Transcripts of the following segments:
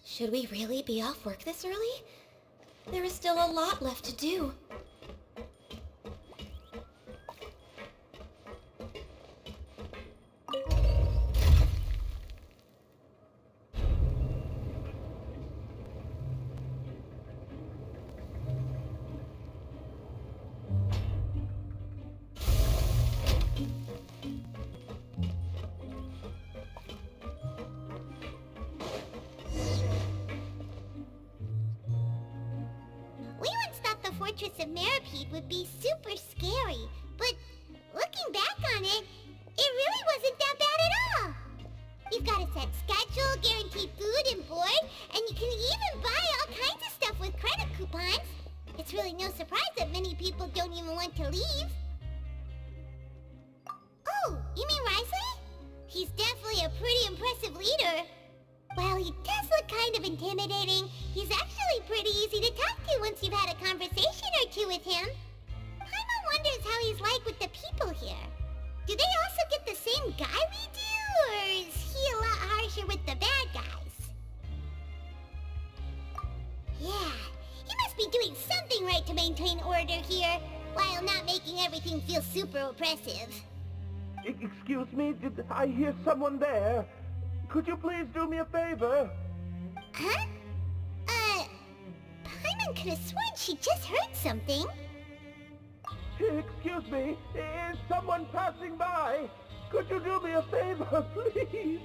Should we really be off work this early? There is still a lot left to do. Fortress of Meropide would be super scary, but looking back on it, it really wasn't that bad at all. You've got a set schedule, guaranteed food and board, and you can even buy all kinds of stuff with credit coupons. It's really no surprise that many people don't even want to leave. Oh, you mean Risley? He's definitely a pretty impressive leader. While he does look kind of intimidating, he's actually pretty easy to talk to once you've had a conversation or two with him. Paimon wonders how he's like with the people here. Do they also get the same guy we do, or is he a lot harsher with the bad guys? Yeah, he must be doing something right to maintain order here, while not making everything feel super oppressive. Excuse me, did I hear someone there? Could you please do me a favor? Huh? Paimon could have sworn she just heard something. Excuse me, is someone passing by? Could you do me a favor, please?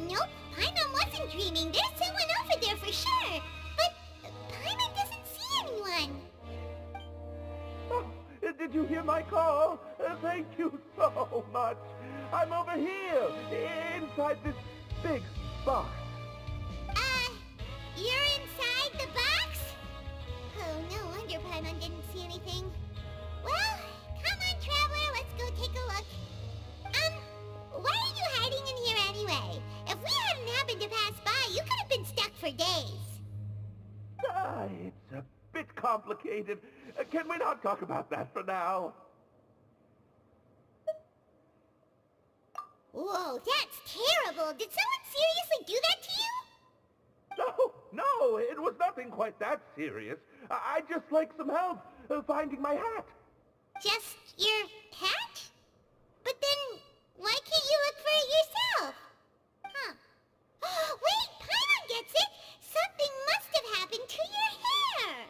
Nope, Paimon wasn't dreaming. There's someone over there for sure. But Paimon doesn't see anyone. Oh, did you hear my call? Thank you so much. I'm over here, inside this big box. You're inside the box? Oh, no wonder Paimon didn't see anything. Well, come on, Traveler, let's go take a look. Why are you hiding in here anyway? If we hadn't happened to pass by, you could have been stuck for days. It's a bit complicated. Can we not talk about that for now? Whoa, that's terrible. Did someone seriously do that to you? No, it was nothing quite that serious. I'd just like some help finding my hat. Just your hat? But then, why can't you look for it yourself? Huh. Wait, Paimon gets it! Something must have happened to your hair!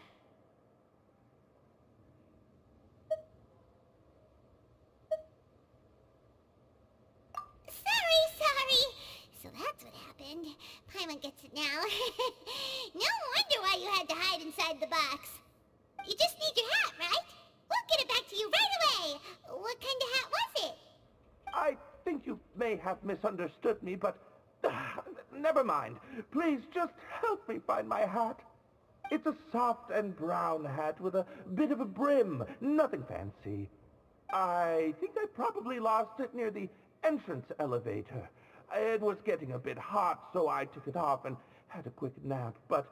Sorry. So that's what happened. Paimon gets it now. No wonder why you had to hide inside the box. You just need your hat, right? We'll get it back to you right away. What kind of hat was it? I think you may have misunderstood me, but never mind. Please just help me find my hat. It's a soft and brown hat with a bit of a brim. Nothing fancy. I think I probably lost it near the entrance elevator. It was getting a bit hot, so I took it off and had a quick nap. But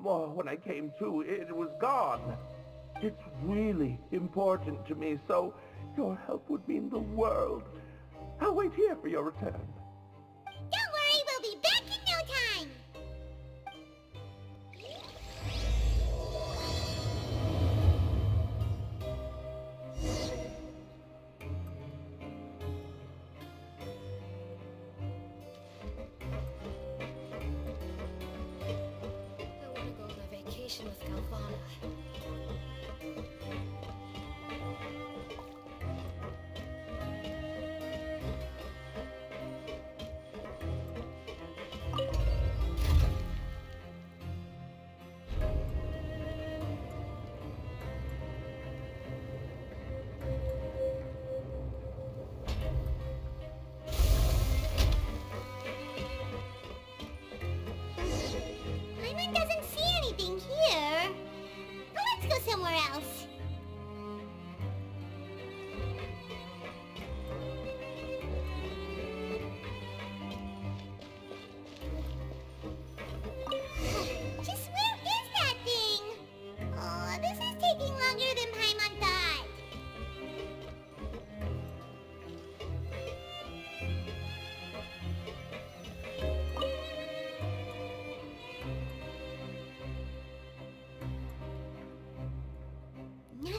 when I came to, it was gone. It's really important to me, so your help would mean the world. I'll wait here for your return. Don't worry, we'll be back in no time. I want to go on a vacation with Galvana.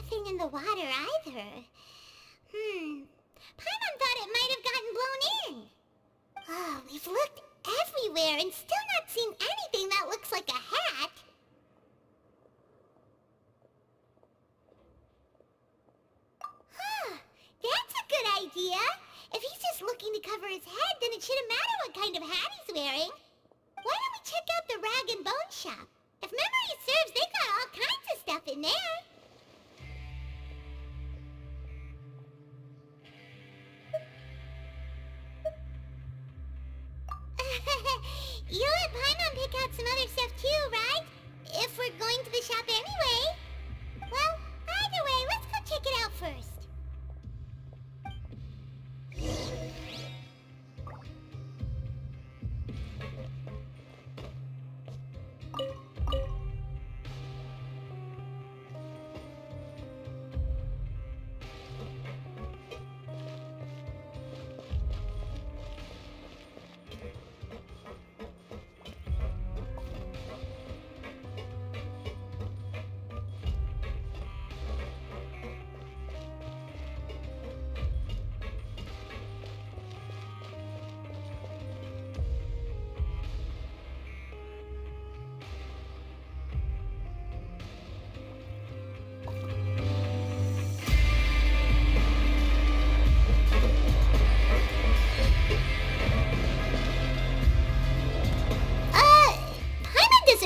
nothing in the water either. Paimon thought it might have gotten blown in. Oh, we've looked everywhere and still not seen anything that looks like a hat. That's a good idea. If he's just looking to cover his head, then it shouldn't matter what kind of hat he's wearing. Why don't we check out the rag and bone shop? If memory serves, they got all kinds of stuff in there. You let Paimon pick out some other stuff too, right? If we're going to the shop anyway. Well, either way, let's go check it out first.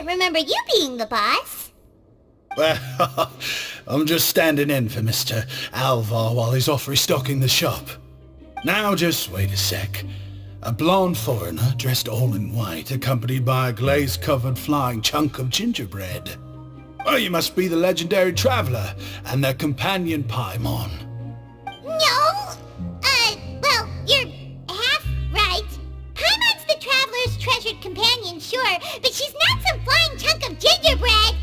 Remember you being the boss. Well, I'm just standing in for Mr. Alvar while he's off restocking the shop. Now just wait a sec. A blonde foreigner dressed all in white, accompanied by a glaze-covered flying chunk of gingerbread. Oh, you must be the legendary traveler and their companion Paimon. No! Well, you're half right. Paimon's the traveler's treasured companion, sure, but she's not some flying chunk of gingerbread!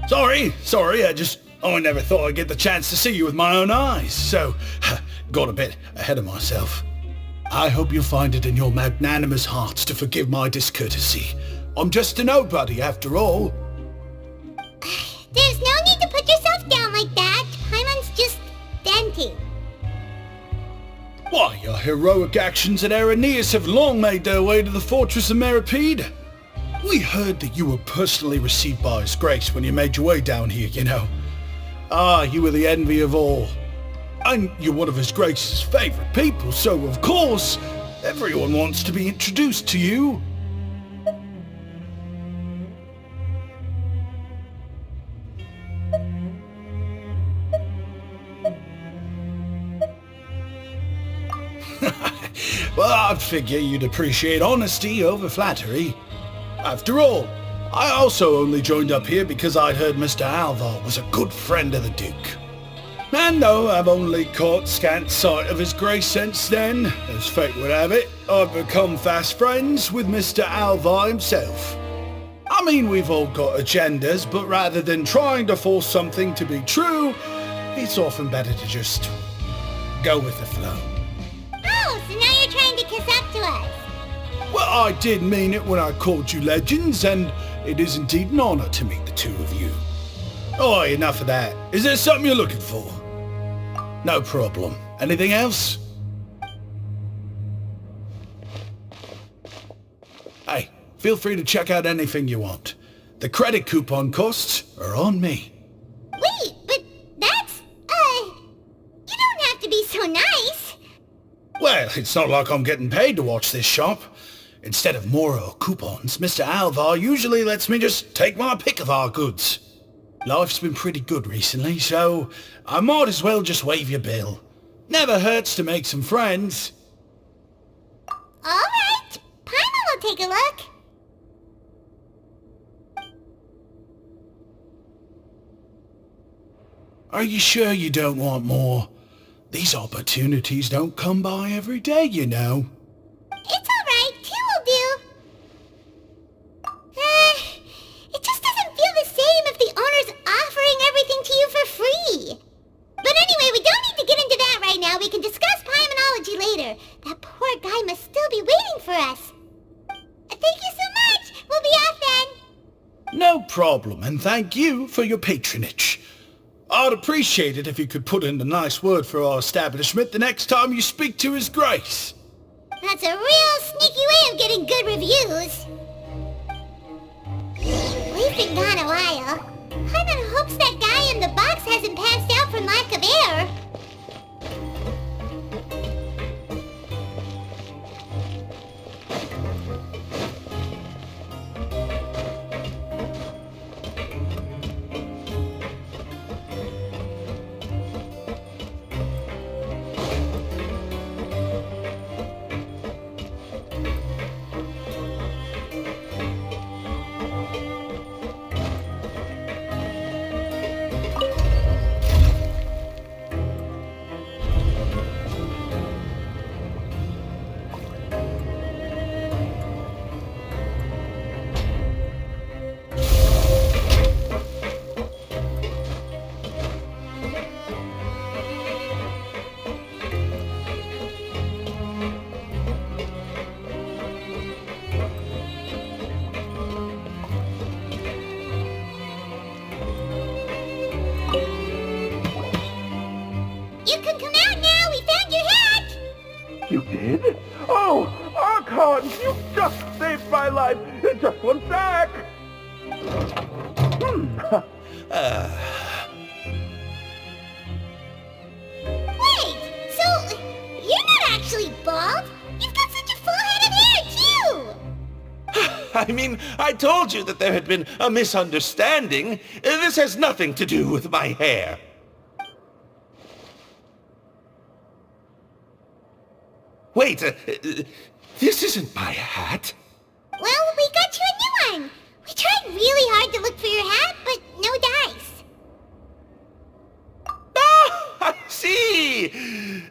Sorry, I never thought I'd get the chance to see you with my own eyes, so got a bit ahead of myself. I hope you'll find it in your magnanimous hearts to forgive my discourtesy. I'm just a nobody, after all. There's no need to put yourself down like that. Paimon's just venting. Why, your heroic actions at Araneus have long made their way to the Fortress of Meropide. We heard that you were personally received by His Grace when you made your way down here, you know. You were the envy of all. And you're one of His Grace's favorite people, so of course, everyone wants to be introduced to you. Well, I'd figure you'd appreciate honesty over flattery. After all, I also only joined up here because I'd heard Mr. Alvar was a good friend of the Duke. And though I've only caught scant sight of His Grace since then, as fate would have it, I've become fast friends with Mr. Alvar himself. I mean, we've all got agendas, but rather than trying to force something to be true, it's often better to just go with the flow. Oh, so now you're trying to kiss up to us. Well, I did mean it when I called you legends, and it is indeed an honor to meet the two of you. Oh, enough of that. Is there something you're looking for? No problem. Anything else? Hey, feel free to check out anything you want. The credit coupon costs are on me. Wait, but that's, you don't have to be so nice. Well, it's not like I'm getting paid to watch this shop. Instead of more coupons, Mr. Alvar usually lets me just take my pick of our goods. Life's been pretty good recently, so I might as well just waive your bill. Never hurts to make some friends. All right, Paimon will take a look. Are you sure you don't want more? These opportunities don't come by every day, you know. It's all right, two will do. It just doesn't feel the same if the owner's offering everything to you for free. But anyway, we don't need to get into that right now. We can discuss Paimonology later. That poor guy must still be waiting for us. Thank you so much. We'll be off then. No problem, and thank you for your patronage. I'd appreciate it if you could put in a nice word for our establishment the next time you speak to His Grace. That's a real sneaky way of getting good reviews. We've been gone a while. I'm in hopes that guy in the box hasn't passed out from lack of air. You can come out now! We found your hat! You did? Oh, Archon, you just saved my life in just one sec! Wait! So, you're not actually bald? You've got such a full head of hair, too! I mean, I told you that there had been a misunderstanding. This has nothing to do with my hair. Wait, this isn't my hat. Well, we got you a new one! We tried really hard to look for your hat, but no dice. Ah, I see!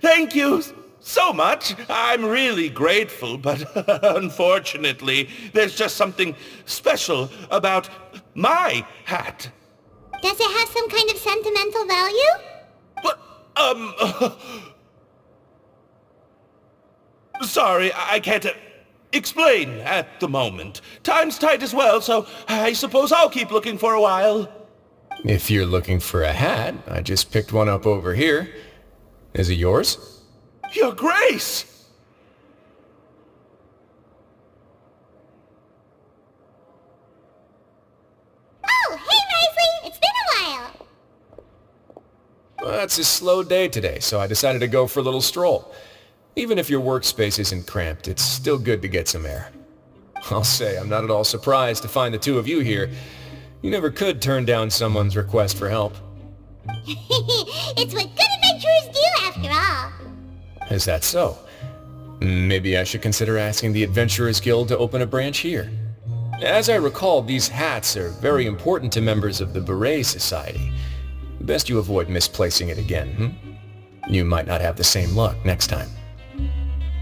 Thank you so much. I'm really grateful, but unfortunately, there's just something special about my hat. Does it have some kind of sentimental value? But, sorry, I can't explain at the moment. Time's tight as well, so I suppose I'll keep looking for a while. If you're looking for a hat, I just picked one up over here. Is it yours? Your Grace! Oh, hey, Risley! It's been a while! Well, it's a slow day today, so I decided to go for a little stroll. Even if your workspace isn't cramped, it's still good to get some air. I'll say, I'm not at all surprised to find the two of you here. You never could turn down someone's request for help. It's what good adventurers do, after all. Is that so? Maybe I should consider asking the Adventurers Guild to open a branch here. As I recall, these hats are very important to members of the Beret Society. Best you avoid misplacing it again, You might not have the same luck next time.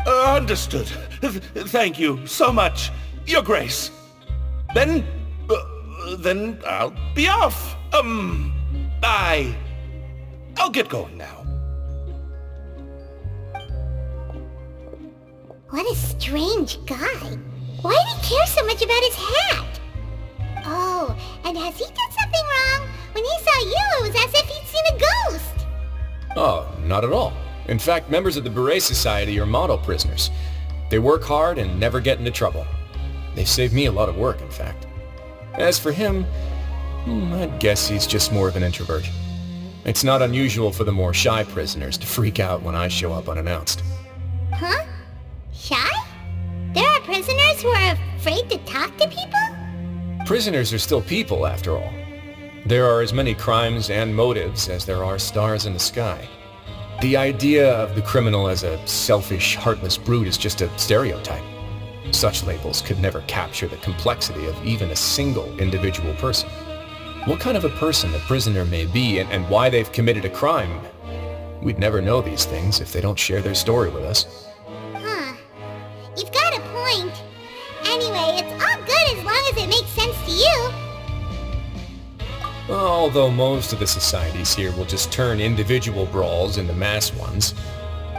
Understood. Thank you so much, Your Grace. Then I'll be off. I'll get going now. What a strange guy. Why did he care so much about his hat? Oh, and has he done something wrong? When he saw you, it was as if he'd seen a ghost. Oh, not at all. In fact, members of the Beret Society are model prisoners. They work hard and never get into trouble. They've saved me a lot of work, in fact. As for him, I'd guess he's just more of an introvert. It's not unusual for the more shy prisoners to freak out when I show up unannounced. Huh? Shy? There are prisoners who are afraid to talk to people? Prisoners are still people, after all. There are as many crimes and motives as there are stars in the sky. The idea of the criminal as a selfish, heartless brute is just a stereotype. Such labels could never capture the complexity of even a single individual person. What kind of a person a prisoner may be and why they've committed a crime, we'd never know these things if they don't share their story with us. Huh. You've got a point. Anyway, it's all good as long as it makes sense to you. Although most of the societies here will just turn individual brawls into mass ones,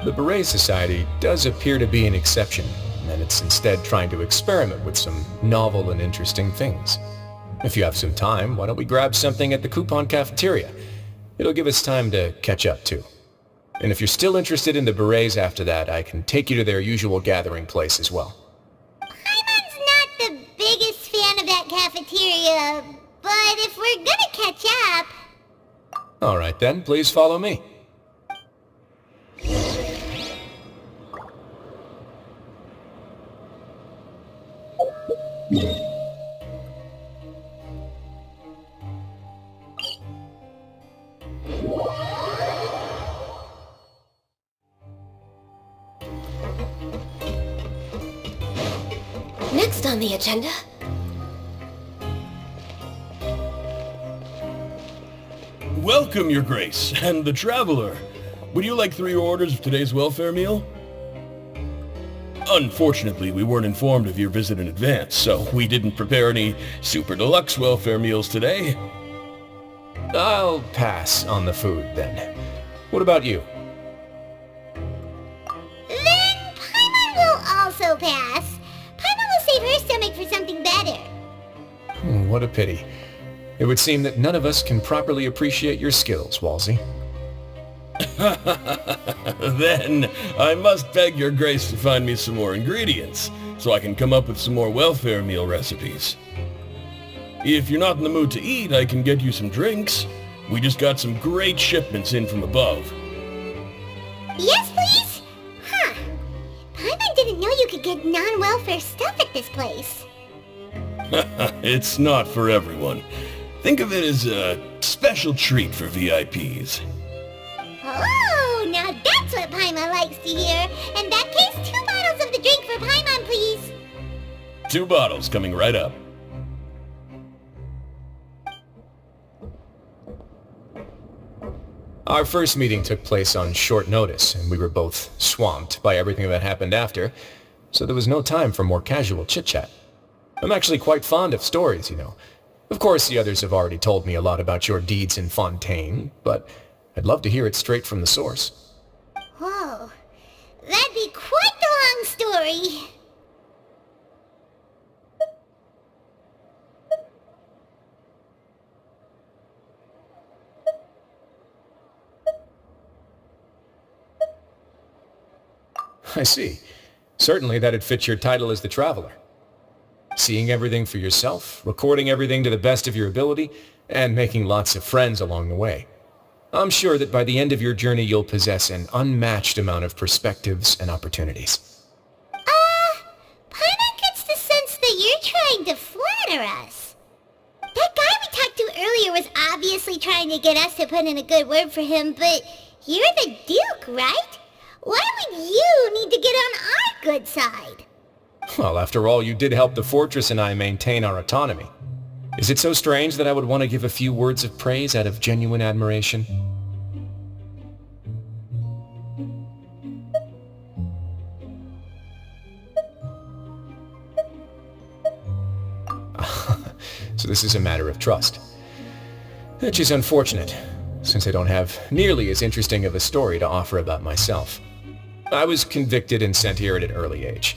the Beret Society does appear to be an exception, and it's instead trying to experiment with some novel and interesting things. If you have some time, why don't we grab something at the coupon cafeteria? It'll give us time to catch up, too. And if you're still interested in the berets after that, I can take you to their usual gathering place as well. Paimon's not the biggest fan of that cafeteria, but if we're gonna catch up... Alright then, please follow me. Next on the agenda... Welcome, Your Grace, and the Traveler. Would you like 3 orders of today's welfare meal? Unfortunately, we weren't informed of your visit in advance, so we didn't prepare any super deluxe welfare meals today. I'll pass on the food, then. What about you? Then Paimon will also pass. Paimon will save her stomach for something better. What a pity. It would seem that none of us can properly appreciate your skills, Walsey. Then, I must beg Your Grace to find me some more ingredients, so I can come up with some more welfare meal recipes. If you're not in the mood to eat, I can get you some drinks. We just got some great shipments in from above. Yes, please? Huh. Paimon didn't know you could get non-welfare stuff at this place. It's not for everyone. Think of it as a special treat for VIPs. Oh, now that's what Paimon likes to hear. In that case, 2 bottles of the drink for Paimon, please. 2 bottles coming right up. Our first meeting took place on short notice, and we were both swamped by everything that happened after, so there was no time for more casual chit-chat. I'm actually quite fond of stories, you know. Of course, the others have already told me a lot about your deeds in Fontaine, but I'd love to hear it straight from the source. Whoa. That'd be quite the long story. I see. Certainly that'd fit your title as the Traveler. Seeing everything for yourself, recording everything to the best of your ability, and making lots of friends along the way. I'm sure that by the end of your journey you'll possess an unmatched amount of perspectives and opportunities. Paimon gets the sense that you're trying to flatter us. That guy we talked to earlier was obviously trying to get us to put in a good word for him, but you're the Duke, right? Why would you need to get on our good side? Well, after all, you did help the Fortress and I maintain our autonomy. Is it so strange that I would want to give a few words of praise out of genuine admiration? So this is a matter of trust. Which is unfortunate, since I don't have nearly as interesting of a story to offer about myself. I was convicted and sent here at an early age.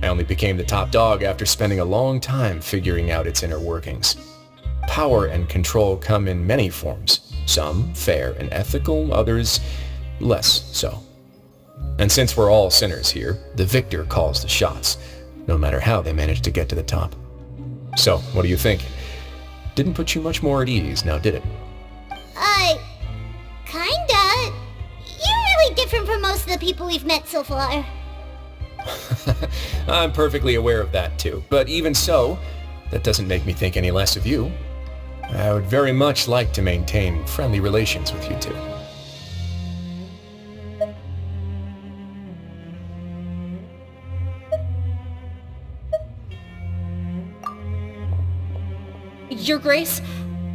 I only became the top dog after spending a long time figuring out its inner workings. Power and control come in many forms, some fair and ethical, others less so. And since we're all sinners here, the victor calls the shots, no matter how they manage to get to the top. So, what do you think? Didn't put you much more at ease, now did it? Kinda. You're really different from most of the people we've met so far. I'm perfectly aware of that too, but even so, that doesn't make me think any less of you. I would very much like to maintain friendly relations with you two. Your Grace,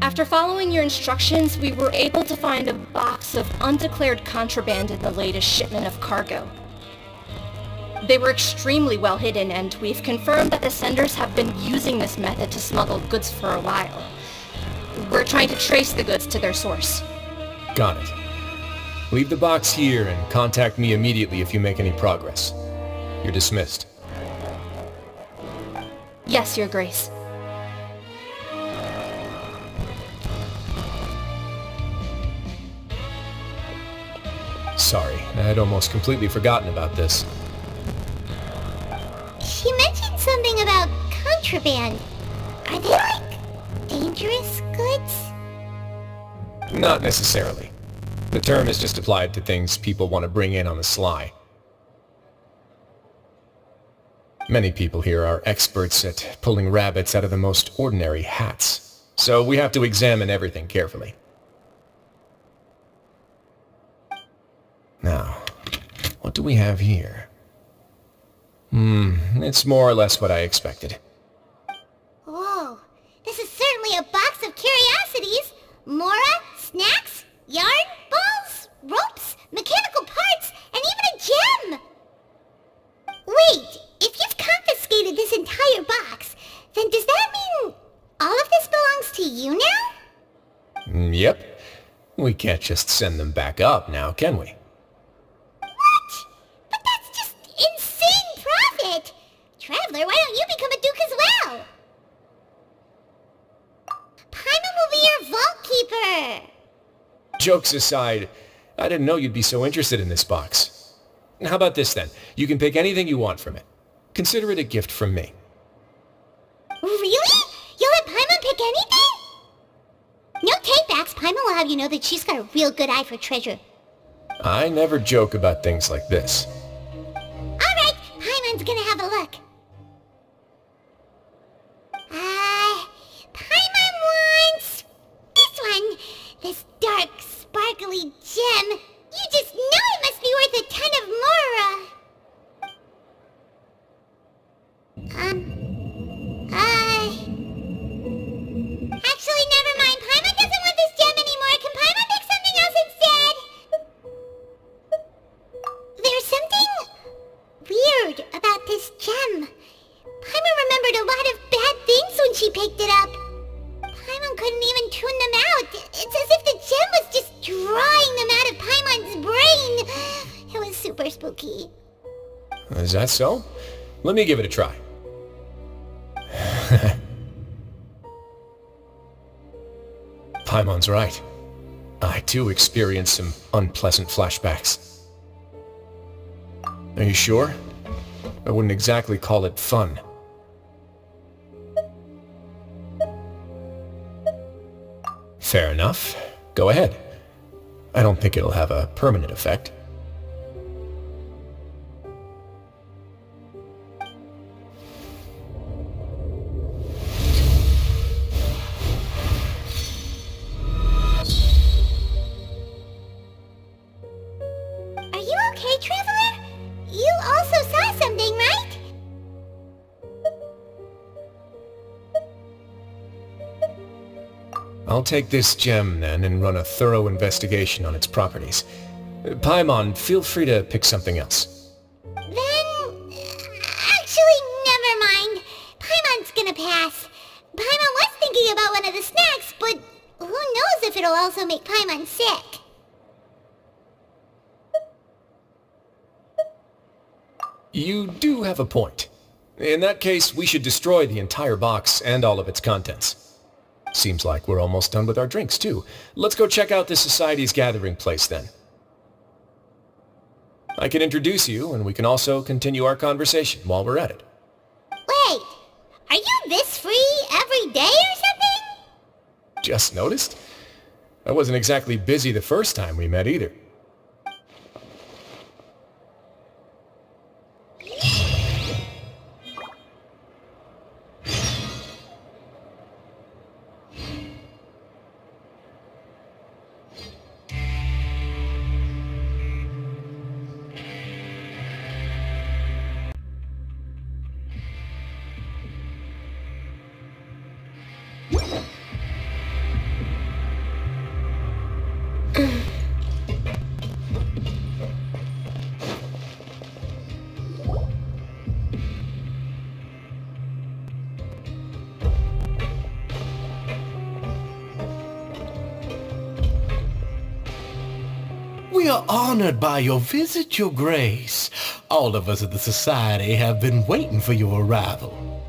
after following your instructions, we were able to find a box of undeclared contraband in the latest shipment of cargo. They were extremely well hidden, and we've confirmed that the senders have been using this method to smuggle goods for a while. We're trying to trace the goods to their source. Got it. Leave the box here and contact me immediately if you make any progress. You're dismissed. Yes, Your Grace. Sorry, I'd almost completely forgotten about this. She mentioned something about contraband. Are they, like, dangerous goods? Not necessarily. The term is just applied to things people want to bring in on the sly. Many people here are experts at pulling rabbits out of the most ordinary hats, so we have to examine everything carefully. Now, what do we have here? It's more or less what I expected. Whoa, this is certainly a box of curiosities. Mora, snacks, yarn, balls, ropes, mechanical parts, and even a gem! Wait, if you've confiscated this entire box, then does that mean all of this belongs to you now? Yep. We can't just send them back up now, can we? What? But that's just insane profit! Traveler, why don't you become a duke as well? Paimon will be your vault keeper! Jokes aside, I didn't know you'd be so interested in this box. How about this then? You can pick anything you want from it. Consider it a gift from me. Really? You'll let Paimon pick anything? No takebacks. Paimon will have you know that she's got a real good eye for treasure. I never joke about things like this. Alright, Paimon's gonna have a look. Paimon wants this one. This dark, sparkly gem. You just know it must be worth a ton of Mora. Actually, never mind. Paimon doesn't want this gem anymore. Can Paimon pick something else instead? There's something weird about this gem. Paimon remembered a lot of bad things when she picked it up. Paimon couldn't even tune them out. It's as if the gem was just drawing them out of Paimon's brain. It was super spooky. Is that so? Let me give it a try. Paimon's right. I too experienced some unpleasant flashbacks. Are you sure? I wouldn't exactly call it fun. Fair enough. Go ahead. I don't think it'll have a permanent effect. Are you okay, Traveler? You also saw something, right? I'll take this gem then and run a thorough investigation on its properties. Paimon, feel free to pick something else. Then... actually, never mind. Paimon's gonna pass. Paimon was thinking about one of the snacks, but who knows if it'll also make Paimon sick. You do have a point. In that case, we should destroy the entire box and all of its contents. Seems like we're almost done with our drinks, too. Let's go check out the Society's gathering place, then. I can introduce you, and we can also continue our conversation while we're at it. Wait, are you this free every day or something? Just noticed? I wasn't exactly busy the first time we met either. We are honored by your visit, Your Grace. All of us at the Society have been waiting for your arrival.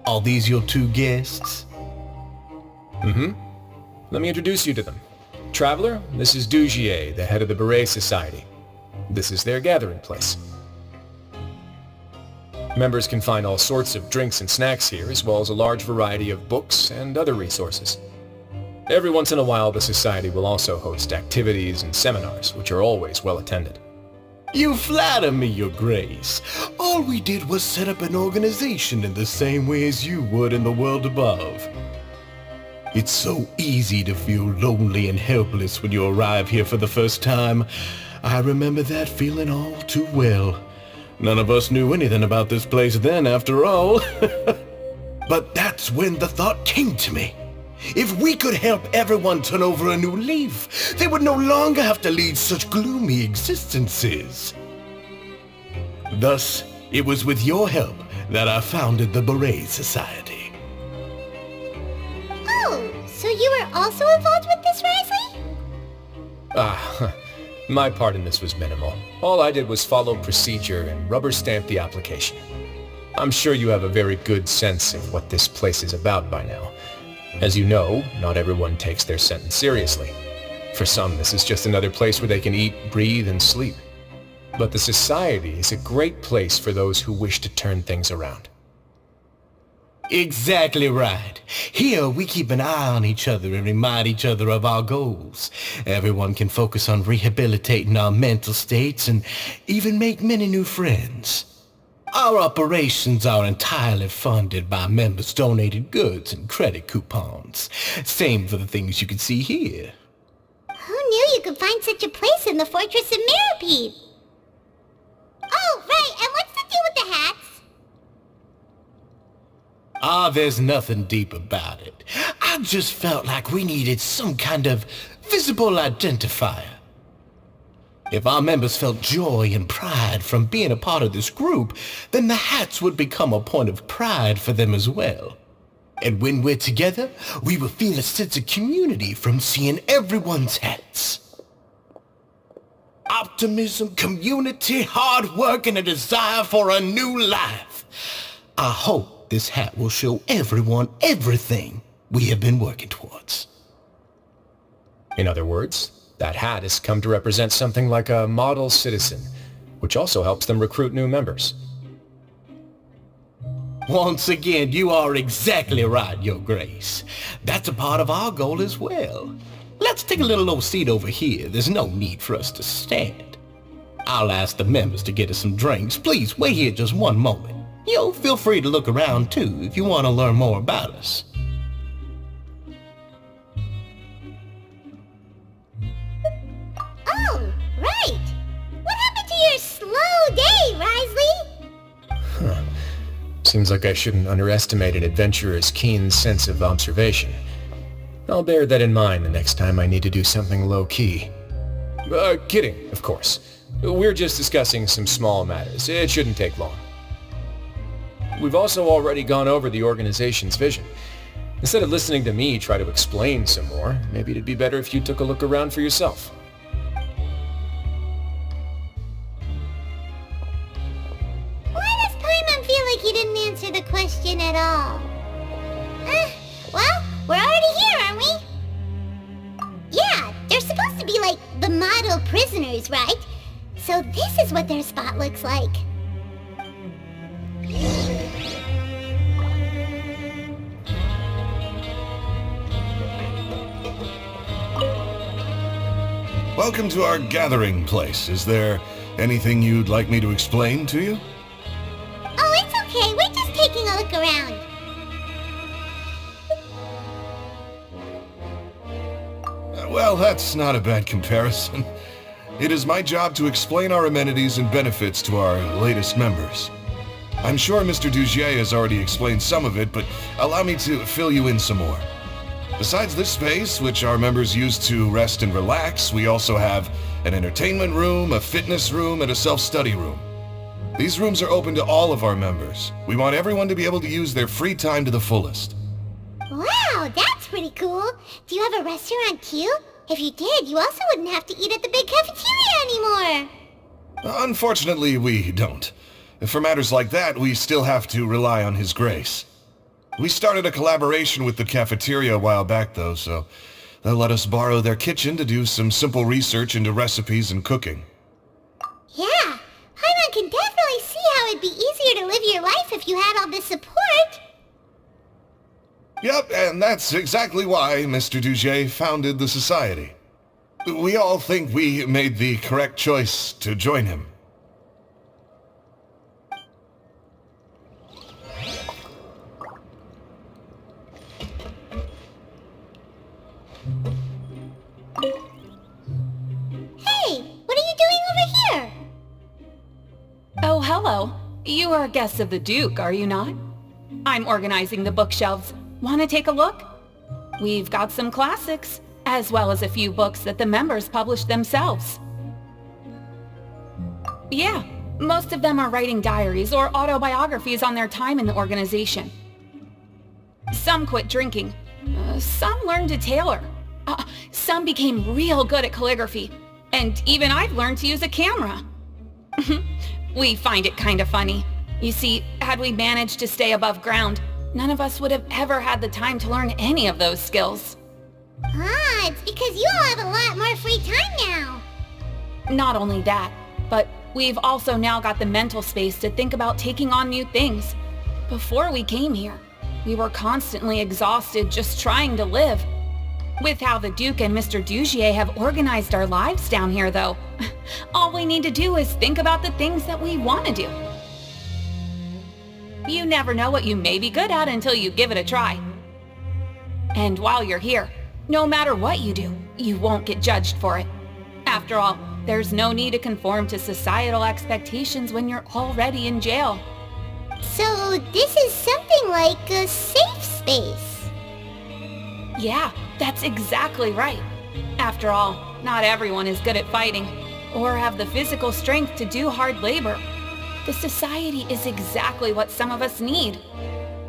Are these your two guests? Mm-hmm. Let me introduce you to them. Traveler, this is Dugier, the head of the Beret Society. This is their gathering place. Members can find all sorts of drinks and snacks here, as well as a large variety of books and other resources. Every once in a while, the Society will also host activities and seminars, which are always well attended. You flatter me, Your Grace. All we did was set up an organization in the same way as you would in the world above. It's so easy to feel lonely and helpless when you arrive here for the first time. I remember that feeling all too well. None of us knew anything about this place then, after all. But that's when the thought came to me. If we could help everyone turn over a new leaf, they would no longer have to lead such gloomy existences. Thus, it was with your help that I founded the Beret Society. Oh, so you were also involved with this, Risley? My part in this was minimal. All I did was follow procedure and rubber stamp the application. I'm sure you have a very good sense of what this place is about by now. As you know, not everyone takes their sentence seriously. For some, this is just another place where they can eat, breathe, and sleep. But the Society is a great place for those who wish to turn things around. Exactly right. Here, we keep an eye on each other and remind each other of our goals. Everyone can focus on rehabilitating our mental states and even make many new friends. Our operations are entirely funded by members' donated goods and credit coupons. Same for the things you can see here. Who knew you could find such a place in the Fortress of Meropide? Oh, right, and what's the deal with the hats? There's nothing deep about it. I just felt like we needed some kind of visible identifier. If our members felt joy and pride from being a part of this group, then the hats would become a point of pride for them as well. And when we're together, we will feel a sense of community from seeing everyone's hats. Optimism, community, hard work, and a desire for a new life. I hope this hat will show everyone everything we have been working towards. In other words, that hat has come to represent something like a model citizen, which also helps them recruit new members. Once again, you are exactly right, Your Grace. That's a part of our goal as well. Let's take a little old seat over here. There's no need for us to stand. I'll ask the members to get us some drinks. Please wait here just one moment. Feel free to look around too if you want to learn more about us. Oh, right! What happened to your slow day, Risley? Seems like I shouldn't underestimate an adventurer's keen sense of observation. I'll bear that in mind the next time I need to do something low-key. Kidding, of course. We're just discussing some small matters. It shouldn't take long. We've also already gone over the organization's vision. Instead of listening to me try to explain some more, maybe it'd be better if you took a look around for yourself. Why does Paimon feel like he didn't answer the question at all? Well, we're already here, aren't we? Yeah, they're supposed to be like the model prisoners, right? So this is what their spot looks like. Welcome to our gathering place. Is there anything you'd like me to explain to you? Oh, it's okay. We're just taking a look around. Well, that's not a bad comparison. It is my job to explain our amenities and benefits to our latest members. I'm sure Mr. Dugier has already explained some of it, but allow me to fill you in some more. Besides this space, which our members use to rest and relax, we also have an entertainment room, a fitness room, and a self-study room. These rooms are open to all of our members. We want everyone to be able to use their free time to the fullest. Wow, that's pretty cool. Do you have a restaurant too? If you did, you also wouldn't have to eat at the big cafeteria anymore. Unfortunately, we don't. For matters like that, we still have to rely on His Grace. We started a collaboration with the cafeteria a while back, though, so They'll let us borrow their kitchen to do some simple research into recipes and cooking. Yeah, Paimon can definitely see how it'd be easier to live your life if you had all this support. Yep, and that's exactly why Mr. Dugier founded the society. We all think we made the correct choice to join him. Hey, what are you doing over here? Oh, hello. You are guests of the Duke, are you not? I'm organizing the bookshelves. Want to take a look? We've got some classics, as well as a few books that the members published themselves. Yeah, most of them are writing diaries or autobiographies on their time in the organization. Some quit drinking. Some learned to tailor. Some became real good at calligraphy. And even I've learned to use a camera. We find it kind of funny. You see, had we managed to stay above ground, none of us would have ever had the time to learn any of those skills. Ah, it's because you all have a lot more free time now. Not only that, but we've also now got the mental space to think about taking on new things. Before we came here, we were constantly exhausted just trying to live. With how the Duke and Mr. Dugier have organized our lives down here, though, all we need to do is think about the things that we want to do. You never know what you may be good at until you give it a try. And while you're here, no matter what you do, you won't get judged for it. After all, there's no need to conform to societal expectations when you're already in jail. So this is something like a safe space. Yeah, that's exactly right. After all, not everyone is good at fighting, or have the physical strength to do hard labor. The society is exactly what some of us need.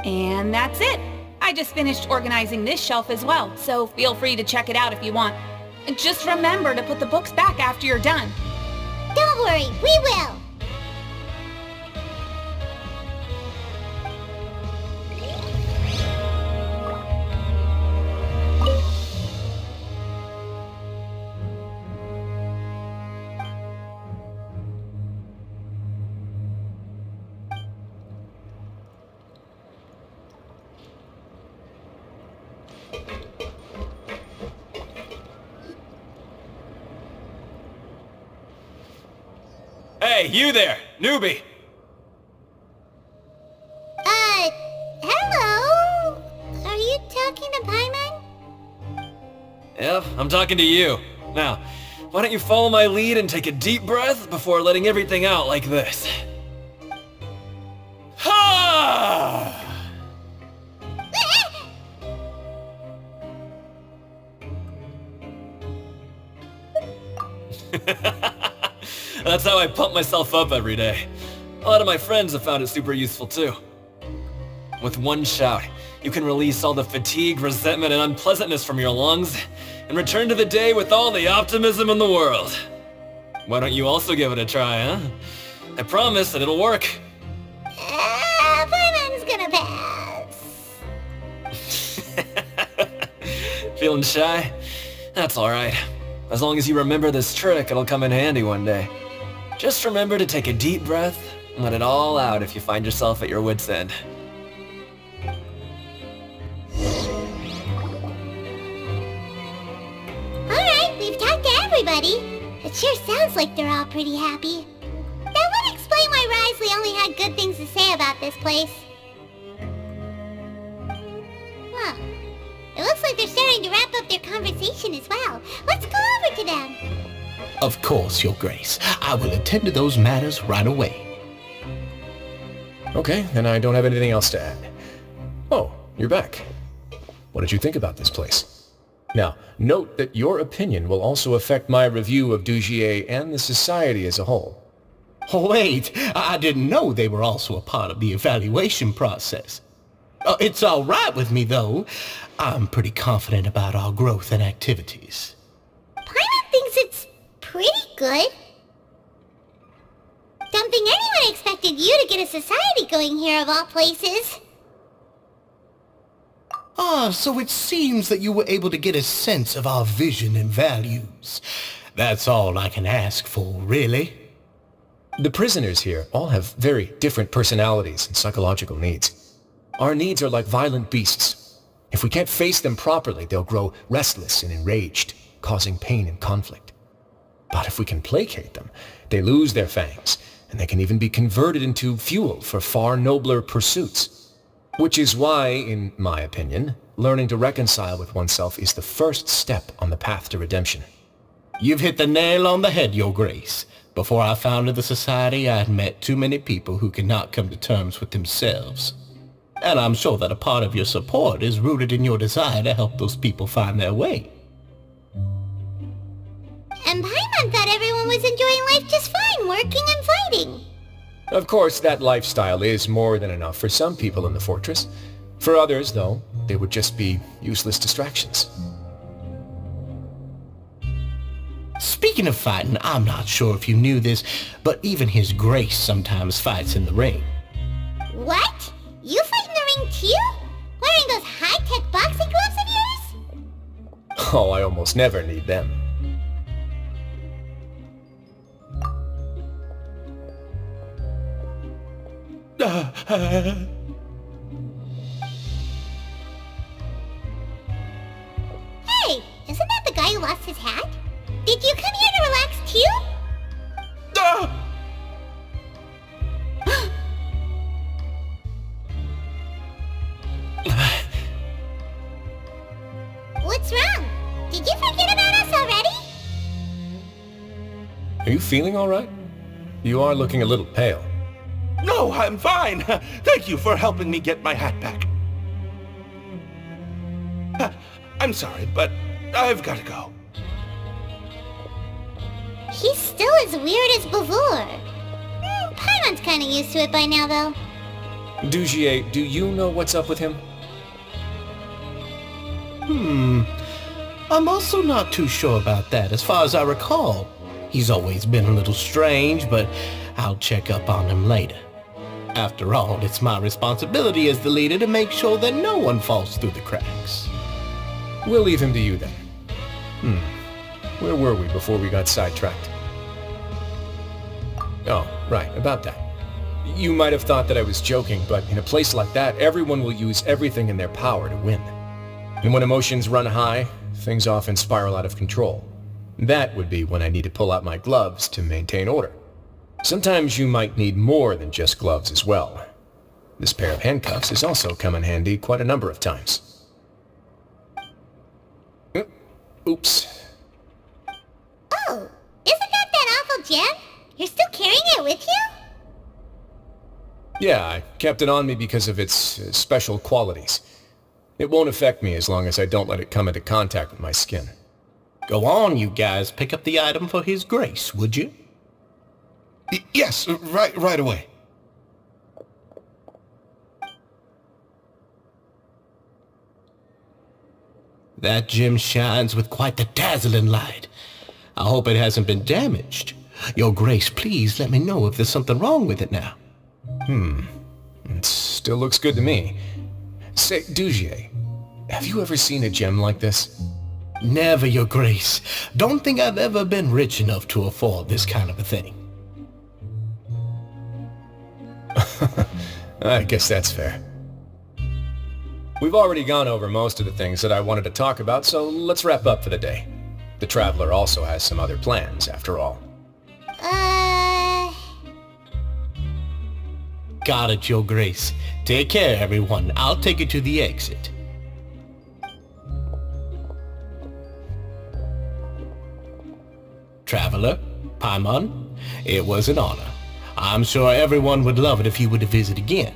And that's it. I just finished organizing this shelf as well, so feel free to check it out if you want. And just remember to put the books back after you're done. Don't worry, we will. Hey, you there, newbie! Hello? Are you talking to Paimon? Yep, I'm talking to you. Now, why don't you follow my lead and take a deep breath before letting everything out like this? Ha! That's how I pump myself up every day. A lot of my friends have found it super useful too. With one shout, you can release all the fatigue, resentment, and unpleasantness from your lungs and return to the day with all the optimism in the world. Why don't you also give it a try, huh? I promise that it'll work. Paimon's gonna pass. Feeling shy? That's alright. As long as you remember this trick, it'll come in handy one day. Just remember to take a deep breath and let it all out if you find yourself at your wit's end. Alright, we've talked to everybody. It sure sounds like they're all pretty happy. That would explain why Risley only had good things to say about this place. Huh. It looks like they're starting to wrap up their conversation as well. Let's go over to them. Of course, Your Grace. I will attend to those matters right away. Okay, then I don't have anything else to add. Oh, you're back. What did you think about this place? Now, note that your opinion will also affect my review of Dugier and the society as a whole. Wait, I didn't know they were also a part of the evaluation process. It's all right with me, though. I'm pretty confident about our growth and activities. Paimon thinks it's pretty good. Don't think anyone expected you to get a society going here of all places. Ah, so it seems that you were able to get a sense of our vision and values. That's all I can ask for, really. The prisoners here all have very different personalities and psychological needs. Our needs are like violent beasts. If we can't face them properly, they'll grow restless and enraged, causing pain and conflict. But if we can placate them, they lose their fangs, and they can even be converted into fuel for far nobler pursuits. Which is why, in my opinion, learning to reconcile with oneself is the first step on the path to redemption. You've hit the nail on the head, Your Grace. Before I founded the Society, I had met too many people who could not come to terms with themselves. And I'm sure that a part of your support is rooted in your desire to help those people find their way. And Paimon thought everyone was enjoying life just fine, working and fighting. Of course, that lifestyle is more than enough for some people in the fortress. For others, though, they would just be useless distractions. Speaking of fighting, I'm not sure if you knew this, but even His Grace sometimes fights in the ring. What? You fight in the ring too? Wearing those high-tech boxing gloves of yours? Oh, I almost never need them. Hey, isn't that the guy who lost his hat? Did you come here to relax too? What's wrong? Did you forget about us already? Are you feeling all right? You are looking a little pale. No, I'm fine. Thank you for helping me get my hat back. I'm sorry, but I've got to go. He's still as weird as before. Paimon's kinda used to it by now, though. Dujier, do you know what's up with him? I'm also not too sure about that. As far as I recall, he's always been a little strange, but I'll check up on him later. After all, it's my responsibility as the leader to make sure that no one falls through the cracks. We'll leave him to you then. Where were we before we got sidetracked? Oh, right, about that. You might have thought that I was joking, but in a place like that, everyone will use everything in their power to win. And when emotions run high, things often spiral out of control. That would be when I need to pull out my gloves to maintain order. Sometimes you might need more than just gloves as well. This pair of handcuffs has also come in handy quite a number of times. Oops. Oh, isn't that awful gem? You're still carrying it with you? Yeah, I kept it on me because of its special qualities. It won't affect me as long as I don't let it come into contact with my skin. Go on, you guys. Pick up the item for His Grace, would you? Yes, right away. That gem shines with quite the dazzling light. I hope it hasn't been damaged. Your Grace, please let me know if there's something wrong with it now. It still looks good to me. Say, Dujier, have you ever seen a gem like this? Never, Your Grace. Don't think I've ever been rich enough to afford this kind of a thing. I guess that's fair. We've already gone over most of the things that I wanted to talk about, so let's wrap up for the day. The Traveler also has some other plans, after all. Got it, Your Grace. Take care, everyone. I'll take you to the exit. Traveler, Paimon, it was an honor. I'm sure everyone would love it if you were to visit again.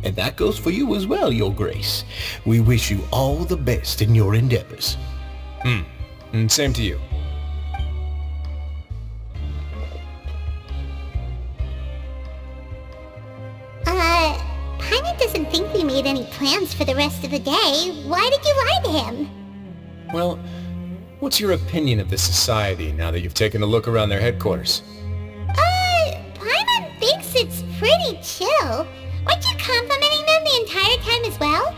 And that goes for you as well, Your Grace. We wish you all the best in your endeavors. And same to you. Paimon doesn't think we made any plans for the rest of the day. Why did you lie to him? Well, what's your opinion of the Society now that you've taken a look around their headquarters? Paimon thinks it's pretty chill. Weren't you complimenting them the entire time as well?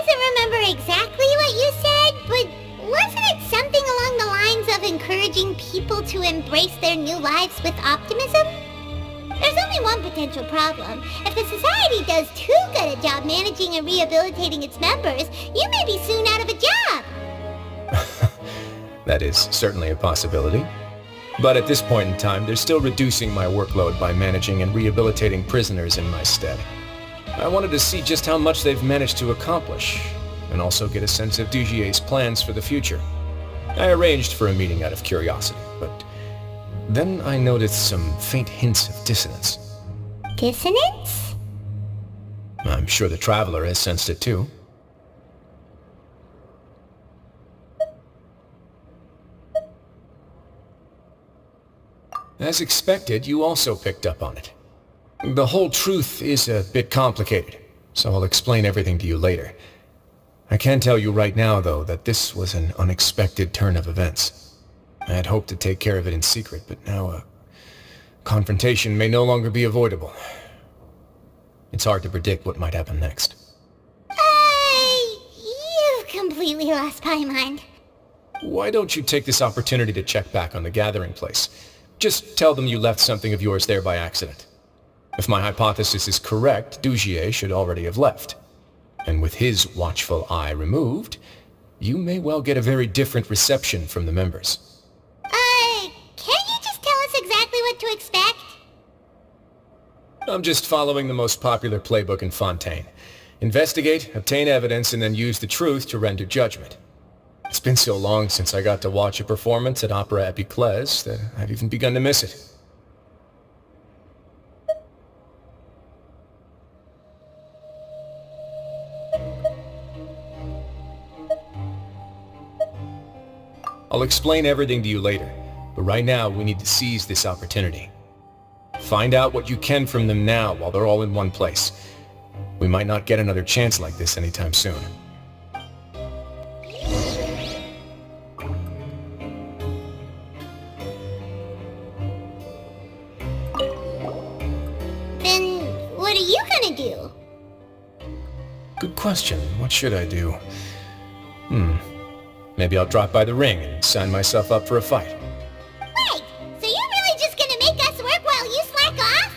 doesn't remember exactly what you said, but wasn't it something along the lines of encouraging people to embrace their new lives with optimism? There's only one potential problem. If the society does too good a job managing and rehabilitating its members, you may be soon out of a job. That is certainly a possibility. But at this point in time, they're still reducing my workload by managing and rehabilitating prisoners in my stead. I wanted to see just how much they've managed to accomplish, and also get a sense of Dugier's plans for the future. I arranged for a meeting out of curiosity, but then I noticed some faint hints of dissonance. Dissonance? I'm sure the Traveler has sensed it too. As expected, you also picked up on it. The whole truth is a bit complicated, so I'll explain everything to you later. I can tell you right now, though, that this was an unexpected turn of events. I had hoped to take care of it in secret, but now a confrontation may no longer be avoidable. It's hard to predict what might happen next. You've completely lost my mind. Why don't you take this opportunity to check back on the gathering place? Just tell them you left something of yours there by accident. If my hypothesis is correct, Dugier should already have left. And with his watchful eye removed, you may well get a very different reception from the members. Can't you just tell us exactly what to expect? I'm just following the most popular playbook in Fontaine. Investigate, obtain evidence, and then use the truth to render judgment. It's been so long since I got to watch a performance at Opera Epiclese that I've even begun to miss it. I'll explain everything to you later, but right now we need to seize this opportunity. Find out what you can from them now while they're all in one place. We might not get another chance like this anytime soon. Then what are you gonna do? Good question. What should I do? Maybe I'll drop by the ring and sign myself up for a fight. Wait, so you're really just gonna make us work while you slack off?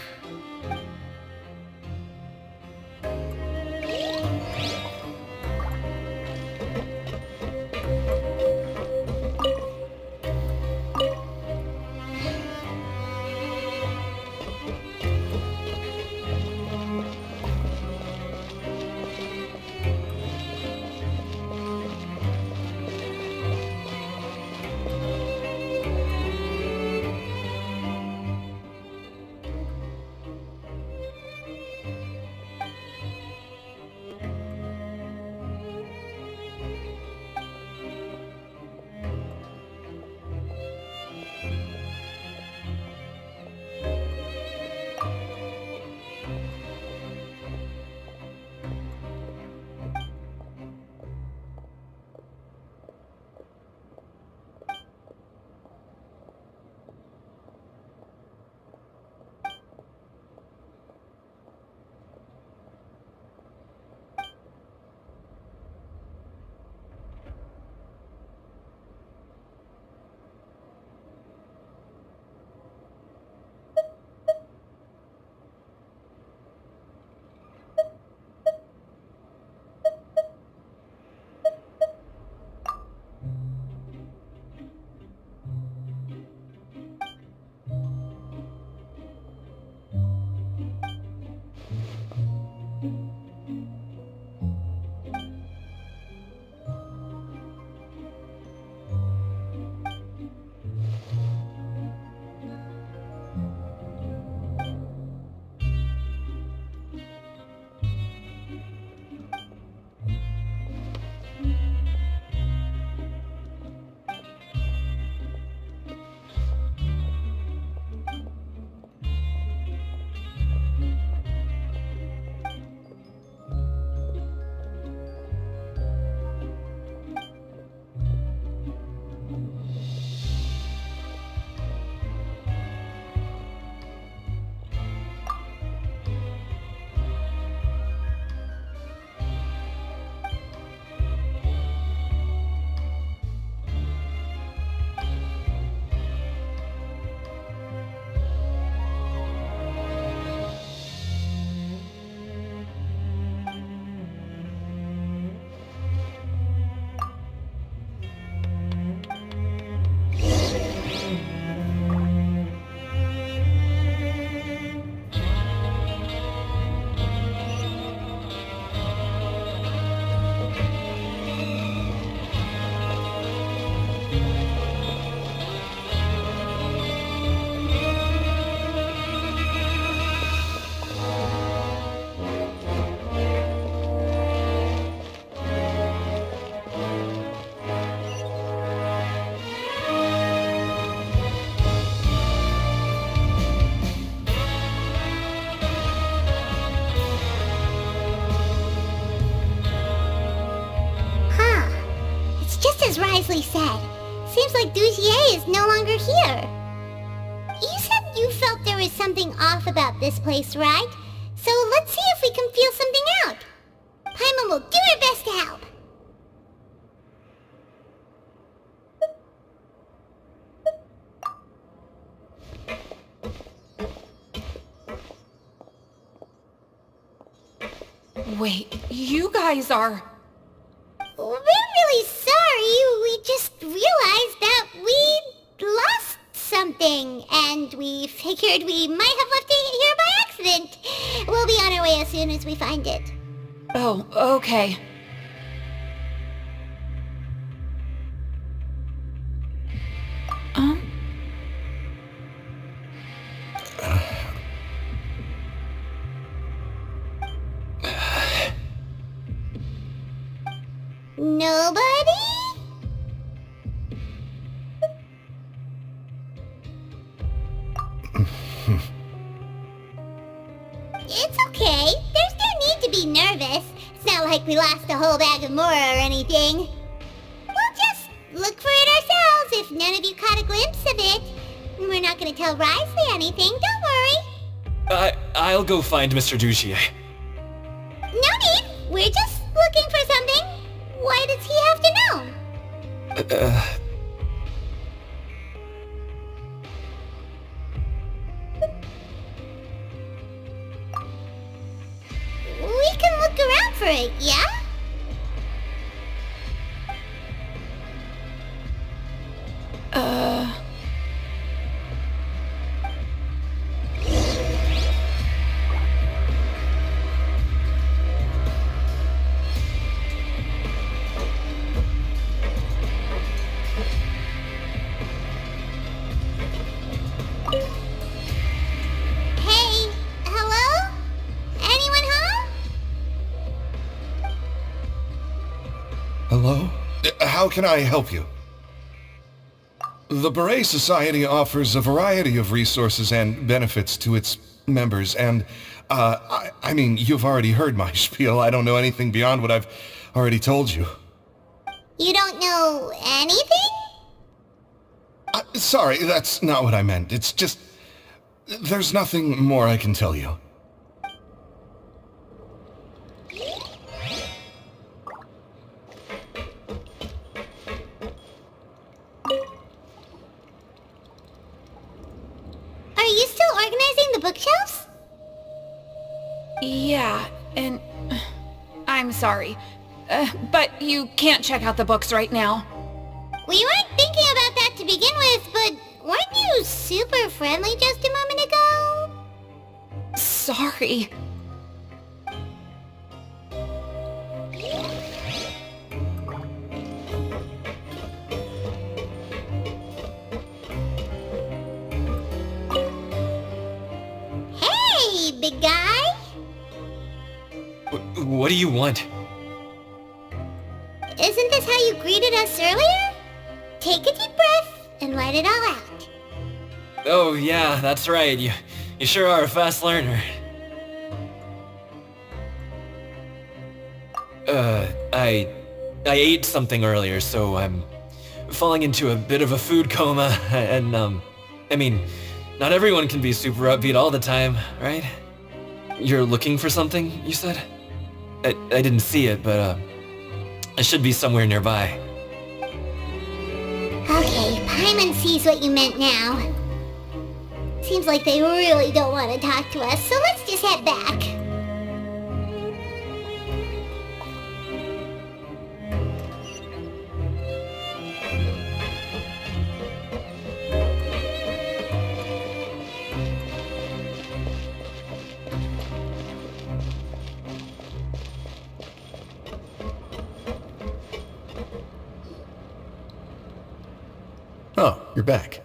Seems like Dugier is no longer here. You said you felt there was something off about this place, right? So let's see if we can feel something out. Paimon will do her best to help. Wait, you guys are... We're really sorry. We just realized that we lost something, and we figured we might have left it here by accident. We'll be on our way as soon as we find it. Oh, okay. Nobody? It's okay. There's no need to be nervous. It's not like we lost a whole bag of Mora or anything. We'll just look for it ourselves if none of you caught a glimpse of it. We're not gonna tell Risley anything, don't worry. I'll go find Mr. Dugier. No need. We're just looking for something. Why does he have to know? We can look around for it, yeah? Hey, hello? Anyone home? Hello? How can I help you? The Beret Society offers a variety of resources and benefits to its members, and, I mean, you've already heard my spiel. I don't know anything beyond what I've already told you. You don't know anything? Sorry, that's not what I meant. It's just... there's nothing more I can tell you. Are you still organizing the bookshelves? Yeah, and... I'm sorry. But you can't check out the books right now. We weren't thinking about that to begin with, but weren't you super friendly just a moment ago? Sorry. Hey, big guy! What do you want? Isn't this how you greeted us earlier? Take a deep breath and let it all out. Oh, yeah, that's right. You sure are a fast learner. I ate something earlier, so I'm falling into a bit of a food coma, and, I mean, not everyone can be super upbeat all the time, right? You're looking for something, you said? I didn't see it, but, it should be somewhere nearby. Okay, Paimon sees what you meant now. Seems like they really don't want to talk to us, so let's just head back. Oh, you're back.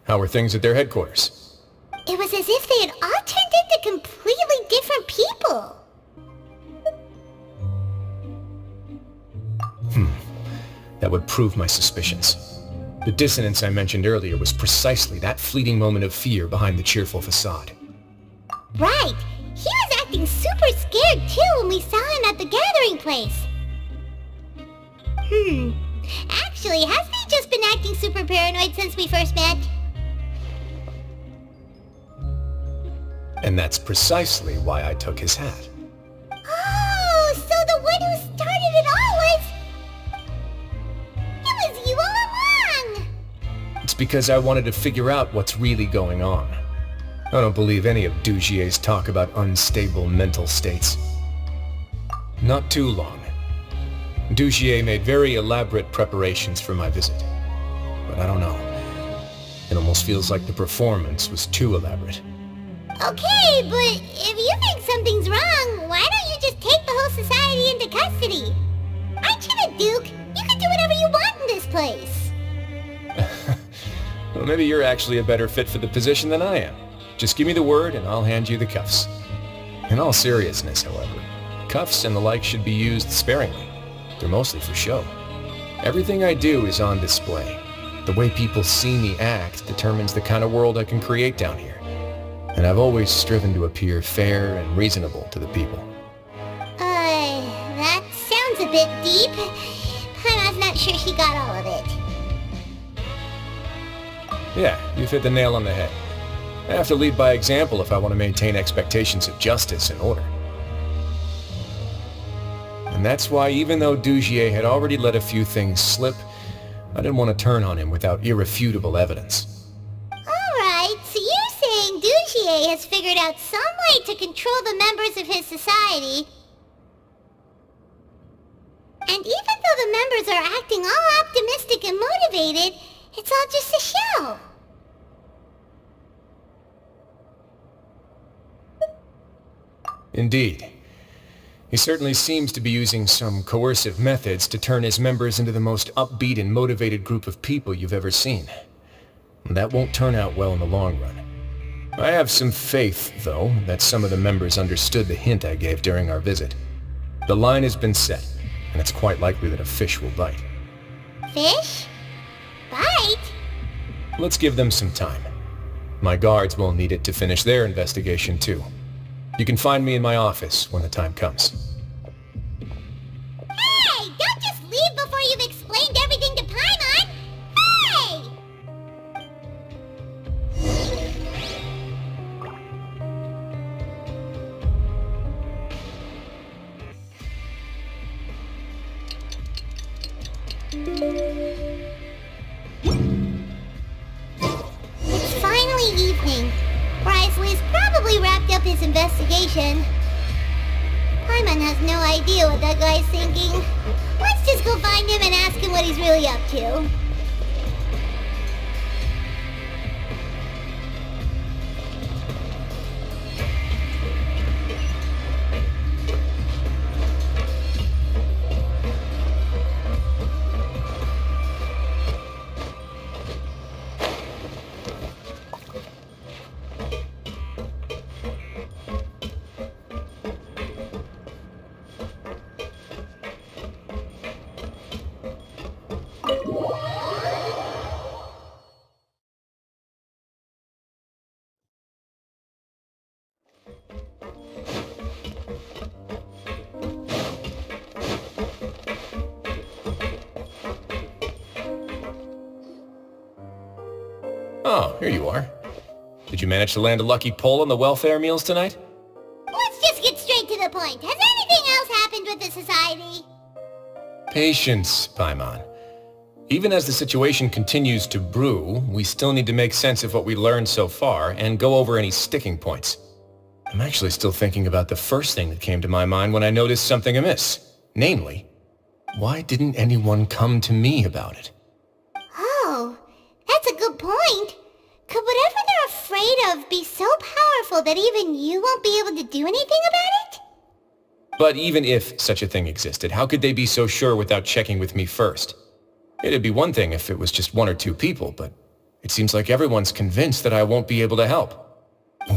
How were things at their headquarters? It was as if they had all turned into completely different people. That would prove my suspicions. The dissonance I mentioned earlier was precisely that fleeting moment of fear behind the cheerful facade. Right. He was acting super scared too when we saw him at the gathering place. Actually, hasn't he just been acting super paranoid since we first met. And that's precisely why I took his hat. Oh, so the one who started it all was... It was you all along! It's because I wanted to figure out what's really going on. I don't believe any of Dugier's talk about unstable mental states. Not too long. Dugier made very elaborate preparations for my visit. But I don't know. It almost feels like the performance was too elaborate. Okay, but if you think something's wrong, why don't you just take the whole society into custody? Aren't you the Duke? You can do whatever you want in this place. Well, maybe you're actually a better fit for the position than I am. Just give me the word and I'll hand you the cuffs. In all seriousness, however, cuffs and the like should be used sparingly. They're mostly for show. Everything I do is on display. The way people see me act determines the kind of world I can create down here. And I've always striven to appear fair and reasonable to the people. That sounds a bit deep. I'm not sure she got all of it. Yeah, you've hit the nail on the head. I have to lead by example if I want to maintain expectations of justice and order. And that's why even though Dugier had already let a few things slip, I didn't want to turn on him without irrefutable evidence. Alright, so you're saying Dugier has figured out some way to control the members of his society. And even though the members are acting all optimistic and motivated, it's all just a show. Indeed. He certainly seems to be using some coercive methods to turn his members into the most upbeat and motivated group of people you've ever seen. And that won't turn out well in the long run. I have some faith, though, that some of the members understood the hint I gave during our visit. The line has been set, and it's quite likely that a fish will bite. Fish? Bite? Let's give them some time. My guards will need it to finish their investigation, too. You can find me in my office when the time comes. Hey! Don't just leave before you've explained everything to Paimon! Hey! It's finally evening. Risley's probably wrapped up his investigation. Paimon has no idea what that guy's thinking. Let's just go find him and ask him what he's really up to. Oh, here you are. Did you manage to land a lucky pull on the welfare meals tonight? Let's just get straight to the point. Has anything else happened with the society? Patience, Paimon. Even as the situation continues to brew, we still need to make sense of what we learned so far and go over any sticking points. I'm actually still thinking about the first thing that came to my mind when I noticed something amiss. Namely, why didn't anyone come to me about it? Oh, that's a good point. Could whatever they're afraid of be so powerful that even you won't be able to do anything about it? But even if such a thing existed, how could they be so sure without checking with me first? It'd be one thing if it was just one or two people, but it seems like everyone's convinced that I won't be able to help.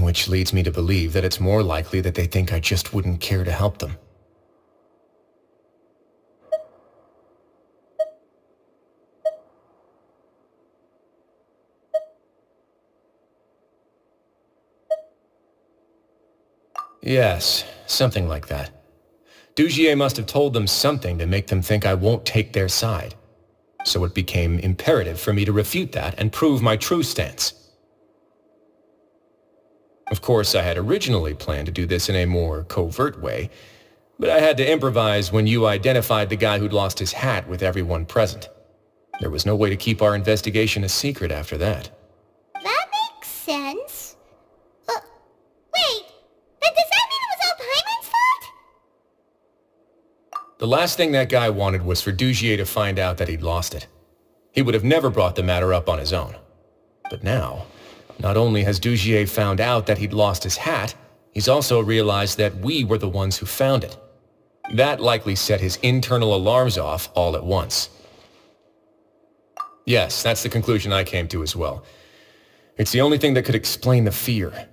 Which leads me to believe that it's more likely that they think I just wouldn't care to help them. Yes, something like that. Dugier must have told them something to make them think I won't take their side. so it became imperative for me to refute that and prove my true stance. Of course, I had originally planned to do this in a more covert way, but I had to improvise when you identified the guy who'd lost his hat with everyone present. There was no way to keep our investigation a secret after that. That makes sense. Wait, but does that mean it was all Paimon's fault? The last thing that guy wanted was for Dugier to find out that he'd lost it. He would have never brought the matter up on his own. But now, not only has Dugier found out that he'd lost his hat, he's also realized that we were the ones who found it. That likely set his internal alarms off all at once. Yes, that's the conclusion I came to as well. It's the only thing that could explain the fear.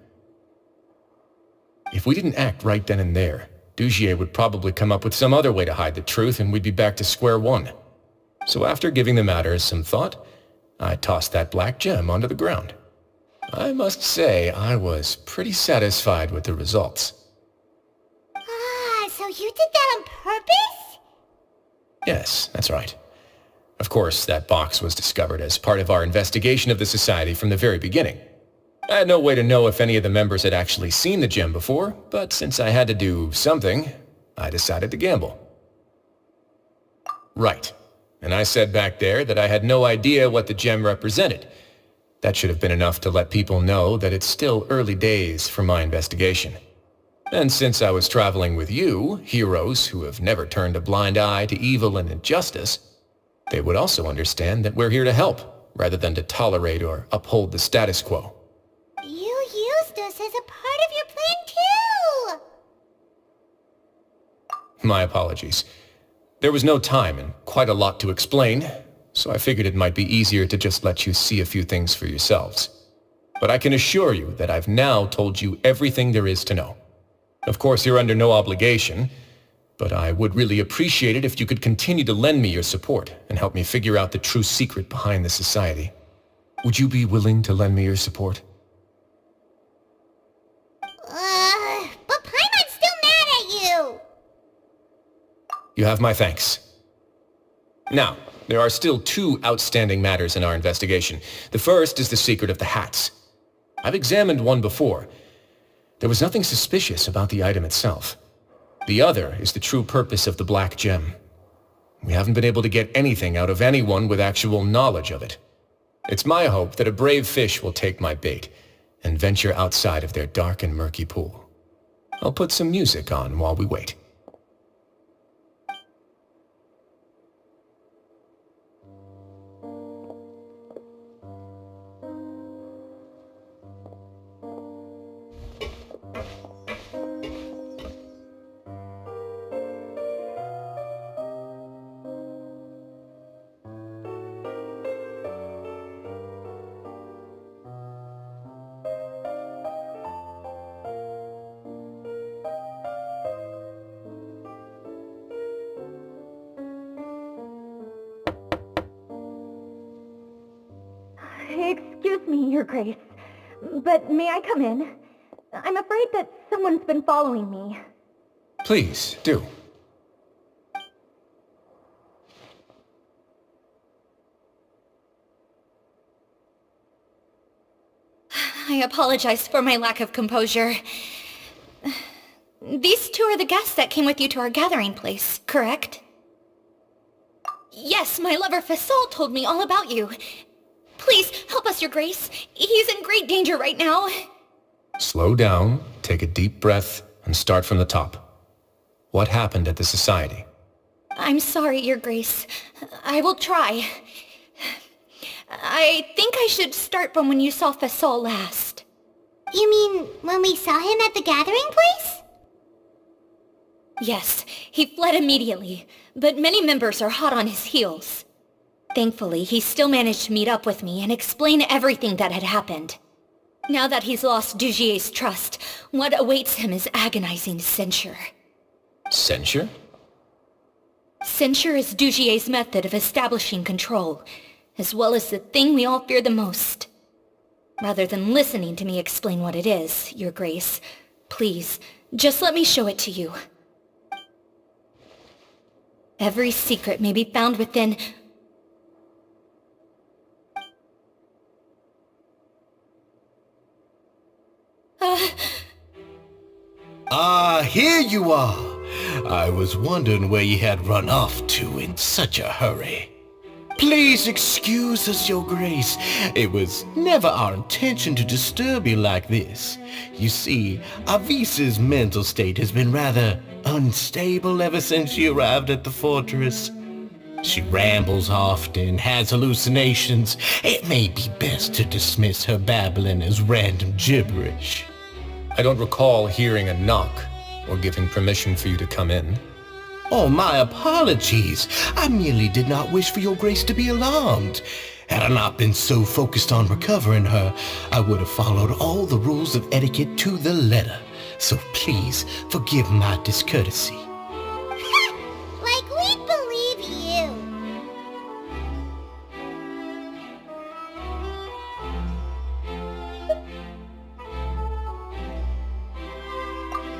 If we didn't act right then and there, Dugier would probably come up with some other way to hide the truth and we'd be back to square one. So after giving the matter some thought, I tossed that black gem onto the ground. I must say I was pretty satisfied with the results. So you did that on purpose? Yes, that's right. Of course, that box was discovered as part of our investigation of the Society from the very beginning. I had no way to know if any of the members had actually seen the gem before, but since I had to do something, I decided to gamble. Right. And I said back there that I had no idea what the gem represented. That should have been enough to let people know that it's still early days for my investigation. And since I was traveling with you, heroes who have never turned a blind eye to evil and injustice, they would also understand that we're here to help, rather than to tolerate or uphold the status quo. You used us as a part of your plan too! My apologies. There was no time and quite a lot to explain, so I figured it might be easier to just let you see a few things for yourselves. But I can assure you that I've now told you everything there is to know. Of course, you're under no obligation, but I would really appreciate it if you could continue to lend me your support and help me figure out the true secret behind the Society. Would you be willing to lend me your support? But Paimon's still mad at you! You have my thanks. Now, there are still two outstanding matters in our investigation. The first is the secret of the hats. I've examined one before. There was nothing suspicious about the item itself. The other is the true purpose of the black gem. We haven't been able to get anything out of anyone with actual knowledge of it. It's my hope that a brave fish will take my bait and venture outside of their dark and murky pool. I'll put some music on while we wait. Excuse me, Your Grace, but may I come in? I'm afraid that someone's been following me. Please, do. I apologize for my lack of composure. These two are the guests that came with you to our gathering place, correct? Yes, my lover Fasol told me all about you. Please, help us, Your Grace. He's in great danger right now. Slow down, take a deep breath, and start from the top. What happened at the Society? I'm sorry, Your Grace. I will try. I think I should start from when you saw Fasol last. You mean when we saw him at the gathering place? Yes, he fled immediately, but many members are hot on his heels. Thankfully, he still managed to meet up with me and explain everything that had happened. Now that he's lost Dugier's trust, what awaits him is agonizing censure. Censure? Censure is Dugier's method of establishing control, as well as the thing we all fear the most. Rather than listening to me explain what it is, Your Grace, please, just let me show it to you. Every secret may be found within... Here you are. I was wondering where you had run off to in such a hurry. Please excuse us, Your Grace. It was never our intention to disturb you like this. You see, Avisa's mental state has been rather unstable ever since she arrived at the fortress. She rambles often, has hallucinations. It may be best to dismiss her babbling as random gibberish. I don't recall hearing a knock or giving permission for you to come in. Oh, my apologies. I merely did not wish for Your Grace to be alarmed. Had I not been so focused on recovering her, I would have followed all the rules of etiquette to the letter. So please forgive my discourtesy. Like we believe you.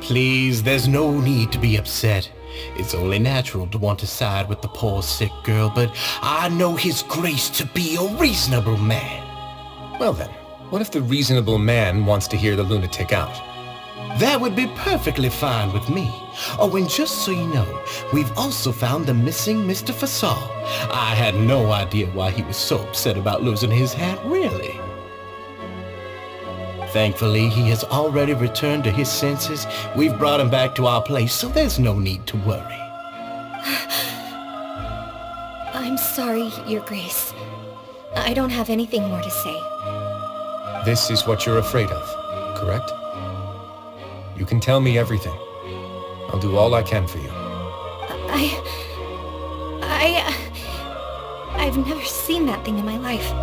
Please, there's no need to be upset. It's only natural to want to side with the poor sick girl, but I know His Grace to be a reasonable man. Well then, what if the reasonable man wants to hear the lunatic out? That would be perfectly fine with me. Oh, and just so you know, we've also found the missing Mr. Fasal. I had no idea why he was so upset about losing his hat, really. Thankfully, he has already returned to his senses. We've brought him back to our place, so there's no need to worry. I'm sorry, Your Grace. I don't have anything more to say. This is what you're afraid of, correct? You can tell me everything. I'll do all I can for you. I've never seen that thing in my life.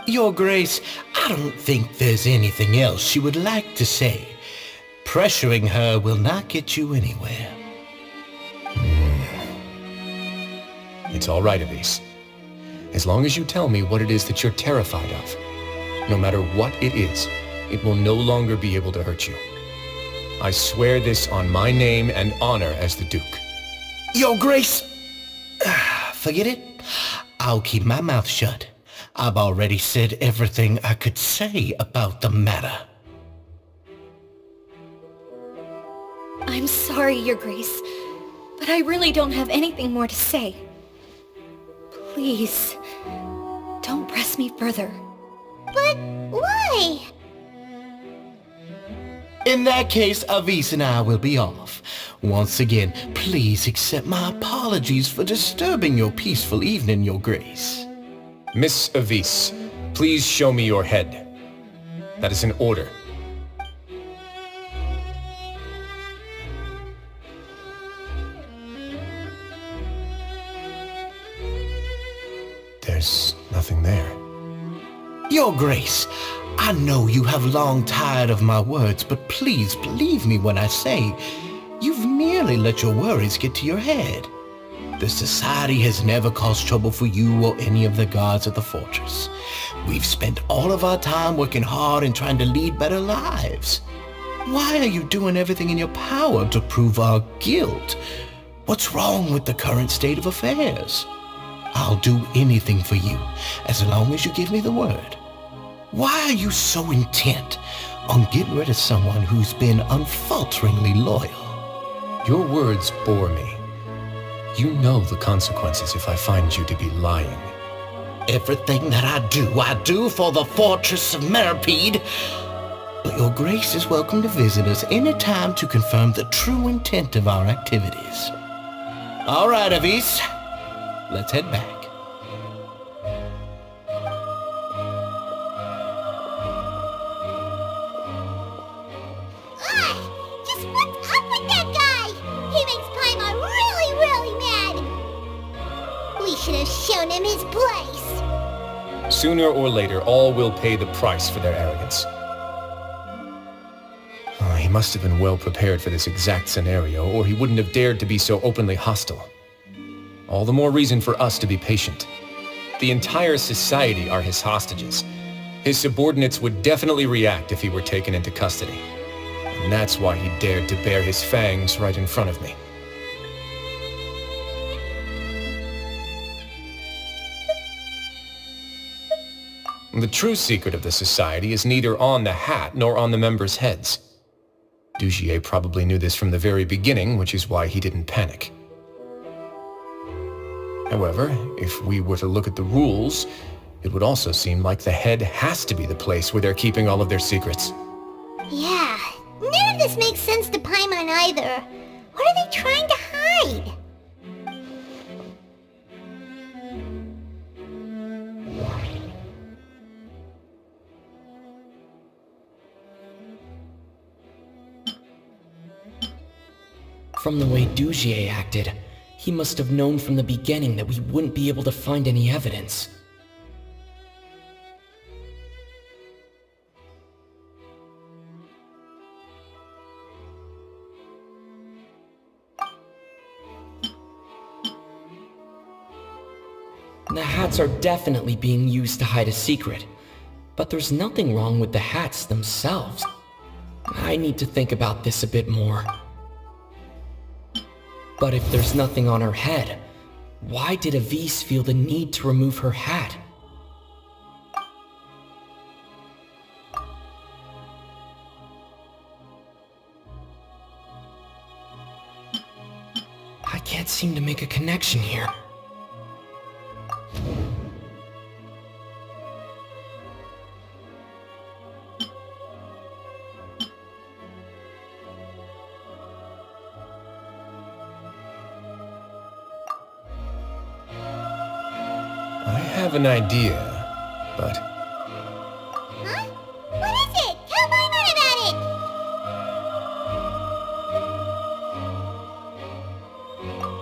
Your Grace, I don't think there's anything else she would like to say. Pressuring her will not get you anywhere. It's all right, Avise. As long as you tell me what it is that you're terrified of, no matter what it is, it will no longer be able to hurt you. I swear this on my name and honor as the Duke. Your Grace! Forget it. I'll keep my mouth shut. I've already said everything I could say about the matter. I'm sorry, Your Grace, but I really don't have anything more to say. Please, don't press me further. But why? In that case, Avise and I will be off. Once again, please accept my apologies for disturbing your peaceful evening, Your Grace. Miss Avise, please show me your head. That is an order. There's nothing there. Your Grace, I know you have long tired of my words, but please believe me when I say you've merely let your worries get to your head. The Society has never caused trouble for you or any of the guards at the fortress. We've spent all of our time working hard and trying to lead better lives. Why are you doing everything in your power to prove our guilt? What's wrong with the current state of affairs? I'll do anything for you, as long as you give me the word. Why are you so intent on getting rid of someone who's been unfalteringly loyal? Your words bore me. You know the consequences if I find you to be lying. Everything that I do for the Fortress of Meropide. But Your Grace is welcome to visit us any time to confirm the true intent of our activities. All right, Avise. Let's head back. Just what's up with that guy? He makes Paimon really, really mad. We should have shown him his place. Sooner or later, all will pay the price for their arrogance. He must have been well prepared for this exact scenario, or he wouldn't have dared to be so openly hostile. All the more reason for us to be patient. The entire society are his hostages. His subordinates would definitely react if he were taken into custody. And that's why he dared to bare his fangs right in front of me. The true secret of the society is neither on the hat nor on the members' heads. Dugier probably knew this from the very beginning, which is why he didn't panic. However, if we were to look at the rules, it would also seem like the head has to be the place where they're keeping all of their secrets. Yeah, none of this makes sense to Paimon either. What are they trying to hide? From the way Dugier acted, he must have known from the beginning that we wouldn't be able to find any evidence. The hats are definitely being used to hide a secret, but there's nothing wrong with the hats themselves. I need to think about this a bit more. But if there's nothing on her head, why did Avise feel the need to remove her hat? I can't seem to make a connection here. I have an idea, but... Huh? What is it? Tell Paimon about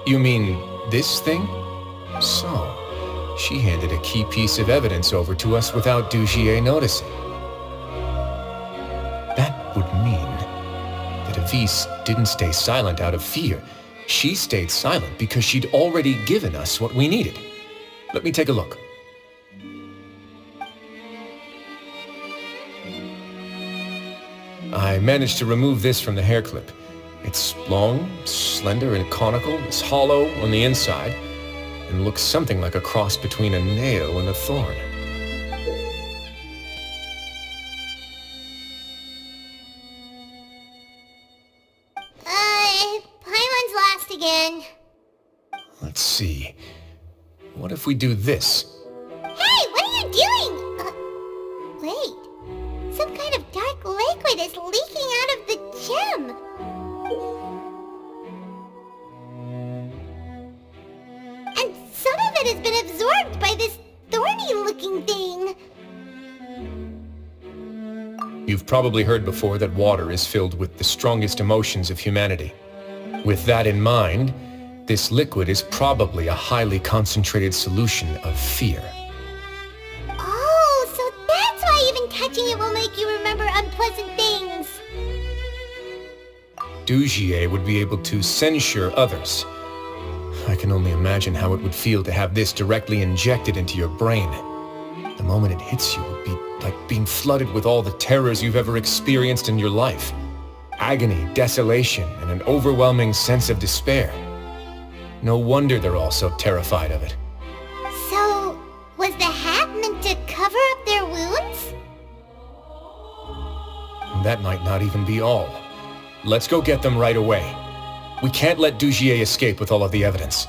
it! You mean this thing? So, she handed a key piece of evidence over to us without Dugier noticing. That would mean that Avise didn't stay silent out of fear. She stayed silent because she'd already given us what we needed. Let me take a look. I managed to remove this from the hair clip. It's long, slender, and conical. It's hollow on the inside, and looks something like a cross between a nail and a thorn. Paimon's lost again. Let's see. What if we do this? Hey, what are you doing? Wait. Some kind of dark liquid is leaking out of the gem. And some of it has been absorbed by this thorny-looking thing. You've probably heard before that water is filled with the strongest emotions of humanity. With that in mind, this liquid is probably a highly concentrated solution of fear. Oh, so that's why even touching it will make you remember unpleasant things. Dugier would be able to censure others. I can only imagine how it would feel to have this directly injected into your brain. The moment it hits you would be like being flooded with all the terrors you've ever experienced in your life. Agony, desolation, and an overwhelming sense of despair. No wonder they're all so terrified of it. So, was the hat meant to cover up their wounds? That might not even be all. Let's go get them right away. We can't let Dugier escape with all of the evidence.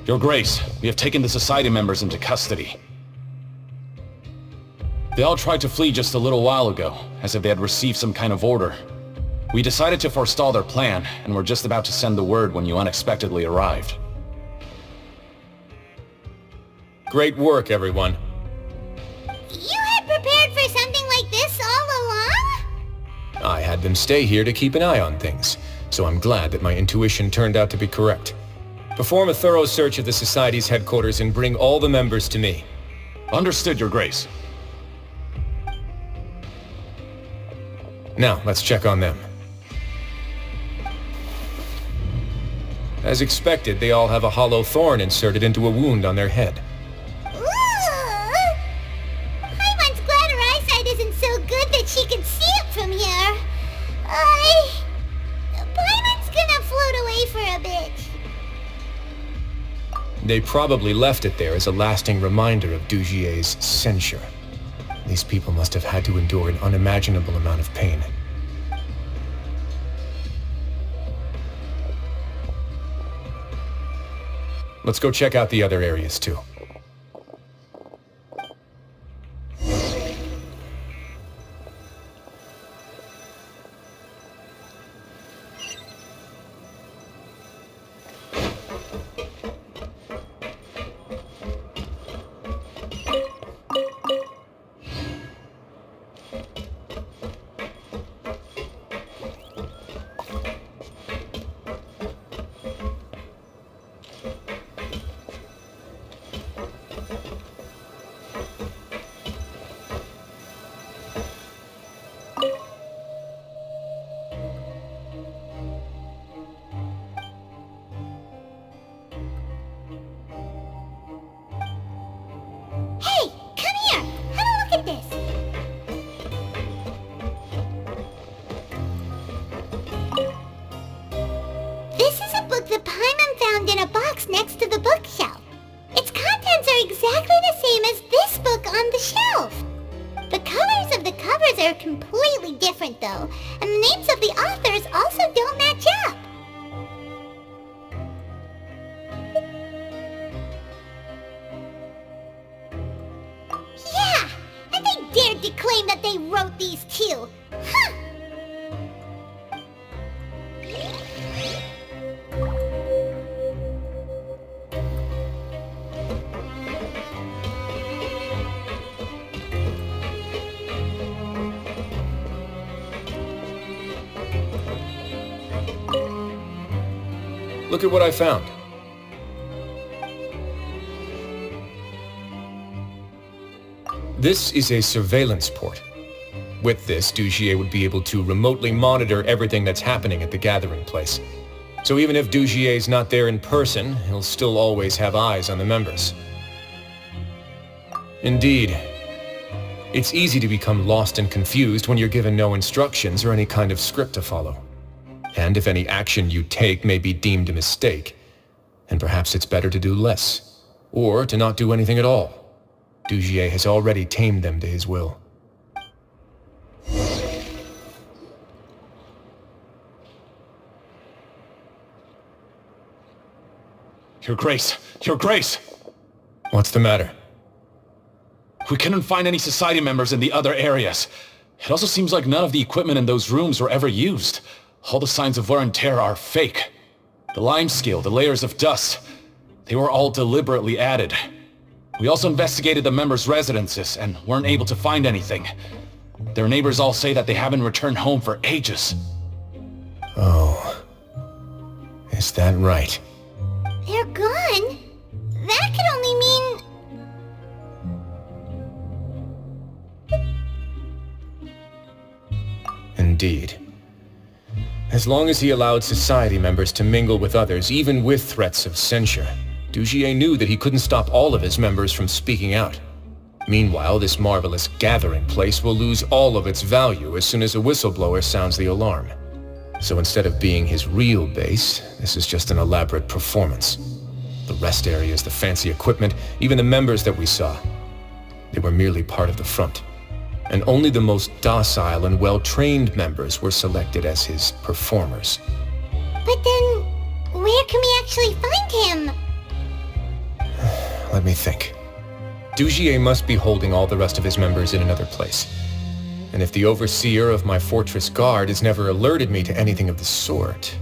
Your Grace, we have taken the Society members into custody. They all tried to flee just a little while ago, as if they had received some kind of order. We decided to forestall their plan, and were just about to send the word when you unexpectedly arrived. Great work, everyone. You had prepared for something like this all along? I had them stay here to keep an eye on things, so I'm glad that my intuition turned out to be correct. Perform a thorough search of the Society's headquarters and bring all the members to me. Understood, Your Grace. Now, let's check on them. As expected, they all have a hollow thorn inserted into a wound on their head. Paimon's glad her eyesight isn't so good that she can see it from here. Paimon's gonna float away for a bit. They probably left it there as a lasting reminder of Dugier's censure. These people must have had to endure an unimaginable amount of pain. Let's go check out the other areas too. Next to the bookshelf. Its contents are exactly the same as this book on the shelf. The colors of the covers are completely different though, and the names of the authors also don't match up. Yeah, and they dared to claim that they wrote these too. Huh! Look at what I found. This is a surveillance port. With this, Dugier would be able to remotely monitor everything that's happening at the gathering place. So even if Dugier's not there in person, he'll still always have eyes on the members. Indeed. It's easy to become lost and confused when you're given no instructions or any kind of script to follow. And if any action you take may be deemed a mistake, then perhaps it's better to do less, or to not do anything at all. Dugier has already tamed them to his will. Your Grace! Your Grace! What's the matter? We couldn't find any Society members in the other areas. It also seems like none of the equipment in those rooms were ever used. All the signs of wear and tear are fake. The lime scale, the layers of dust, they were all deliberately added. We also investigated the members' residences and weren't able to find anything. Their neighbors all say that they haven't returned home for ages. Oh. Is that right? They're gone? That could only mean... Indeed. As long as he allowed Society members to mingle with others, even with threats of censure, Dugier knew that he couldn't stop all of his members from speaking out. Meanwhile, this marvelous gathering place will lose all of its value as soon as a whistleblower sounds the alarm. So instead of being his real base, this is just an elaborate performance. The rest areas, the fancy equipment, even the members that we saw, they were merely part of the front. And only the most docile and well-trained members were selected as his performers. But then, where can we actually find him? Let me think. Dugier must be holding all the rest of his members in another place. And if the overseer of my fortress guard has never alerted me to anything of the sort,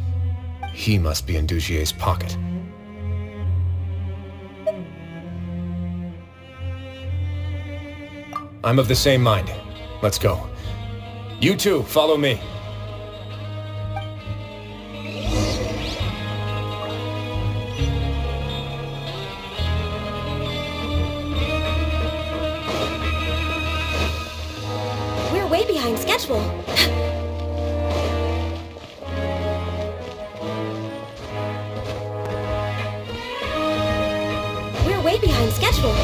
he must be in Dugier's pocket. I'm of the same mind. Let's go. You two, follow me. We're way behind schedule. We're way behind schedule.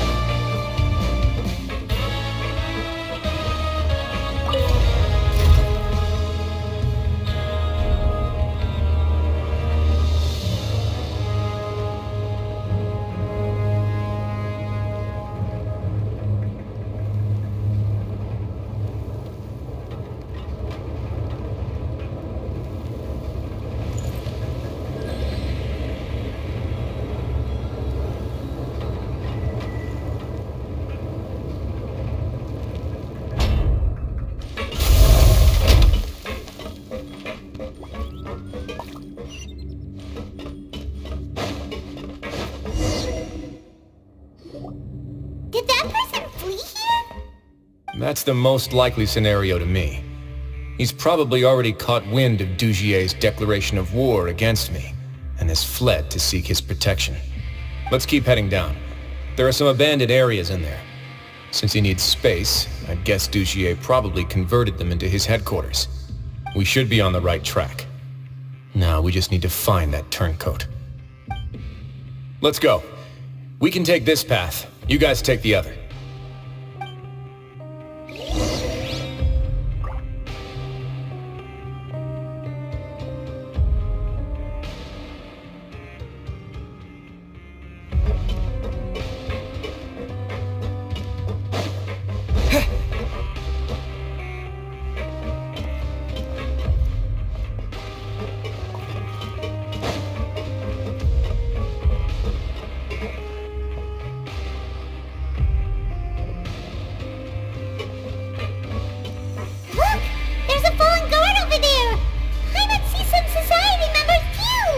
Did that person flee here? That's the most likely scenario to me. He's probably already caught wind of Dugier's declaration of war against me, and has fled to seek his protection. Let's keep heading down. There are some abandoned areas in there. Since he needs space, I guess Dugier probably converted them into his headquarters. We should be on the right track. Now we just need to find that turncoat. Let's go. We can take this path. You guys take the other. Look! There's a fallen guard over there! I might see some society members too!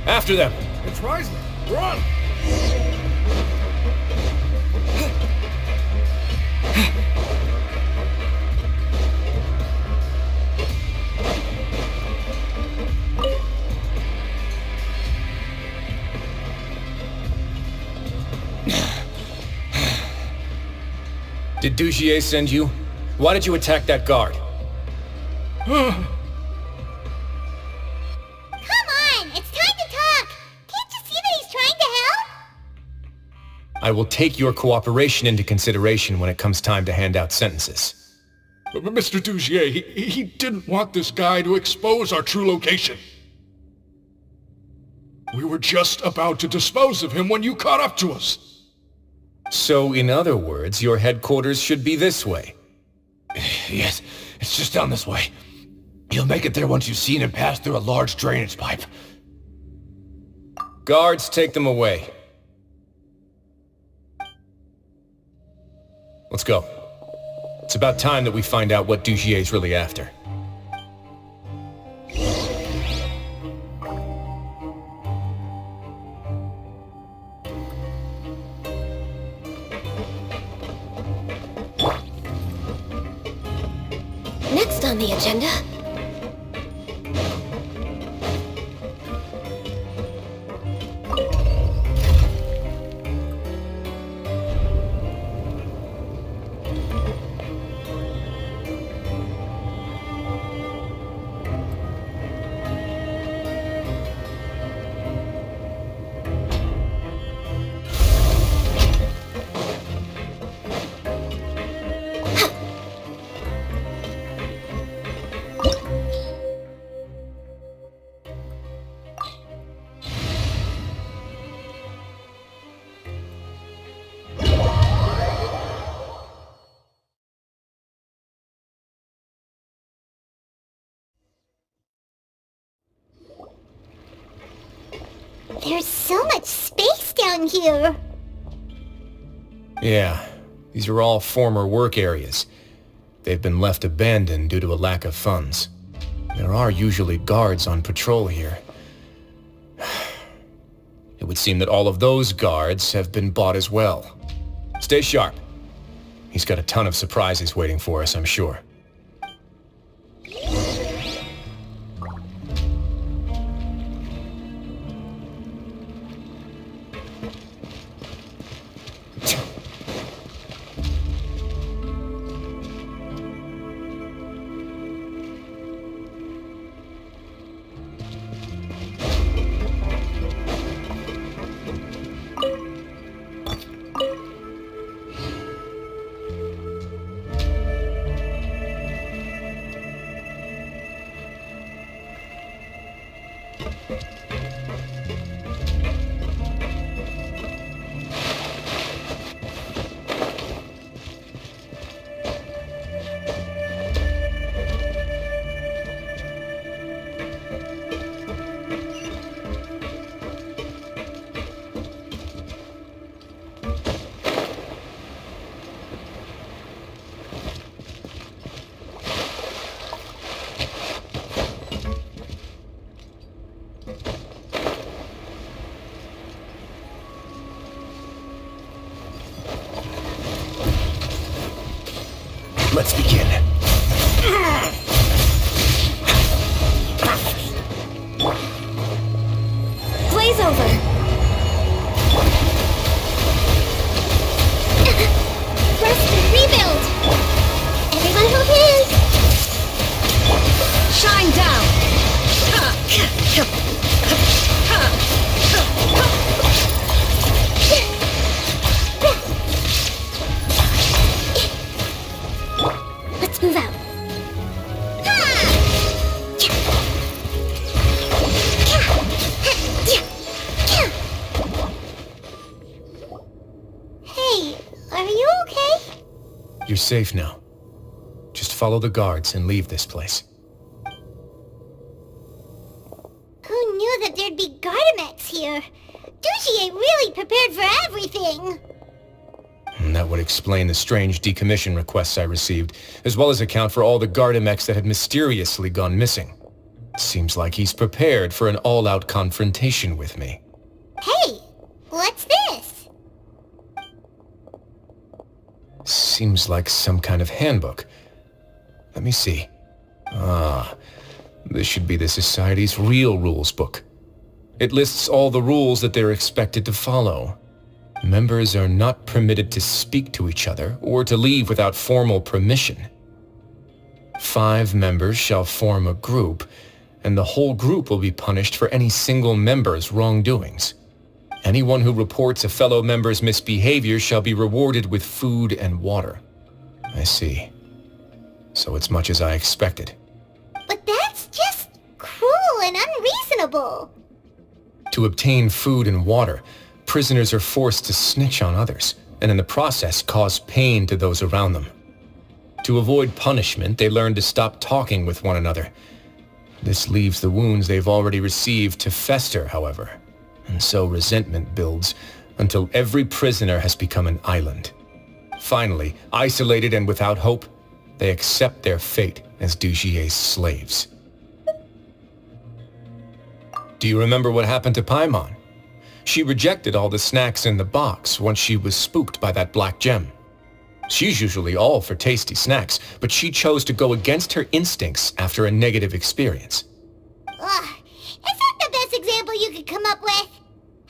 After them! It's rising! Run! Did Dugier send you? Why did you attack that guard? Come on! It's time to talk! Can't you see that he's trying to help? I will take your cooperation into consideration when it comes time to hand out sentences. But Mr. Dugier, he didn't want this guy to expose our true location. We were just about to dispose of him when you caught up to us. So, in other words, your headquarters should be this way. Yes, it's just down this way. You'll make it there once you've seen him pass through a large drainage pipe. Guards, take them away. Let's go. It's about time that we find out what Dugier's really after. Next on the agenda... There's so much space down here! Yeah, these are all former work areas. They've been left abandoned due to a lack of funds. There are usually guards on patrol here. It would seem that all of those guards have been bought as well. Stay sharp. He's got a ton of surprises waiting for us, I'm sure. Let's begin. Glaze over. Rest and rebuild. Everyone hold hands. Shine down. Let's move out. Hey, are you okay? You're safe now. Just follow the guards and leave this place. Who knew that there'd be Gardamex here? Dougie really prepared for everything. And that would explain the strange decommission requests I received, as well as account for all the Gardamex that had mysteriously gone missing. Seems like he's prepared for an all-out confrontation with me. Hey, what's this? Seems like some kind of handbook. Let me see. This should be the Society's real rules book. It lists all the rules that they're expected to follow. Members are not permitted to speak to each other or to leave without formal permission. 5 members shall form a group, and the whole group will be punished for any single member's wrongdoings. Anyone who reports a fellow member's misbehavior shall be rewarded with food and water. I see. So it's much as I expected. But that's just cruel and unreasonable. To obtain food and water, prisoners are forced to snitch on others, and in the process cause pain to those around them. To avoid punishment, they learn to stop talking with one another. This leaves the wounds they've already received to fester, however, and so resentment builds until every prisoner has become an island. Finally, isolated and without hope, they accept their fate as Dugier's slaves. Do you remember what happened to Paimon? She rejected all the snacks in the box once she was spooked by that black gem. She's usually all for tasty snacks, but she chose to go against her instincts after a negative experience. Ugh, is that the best example you could come up with?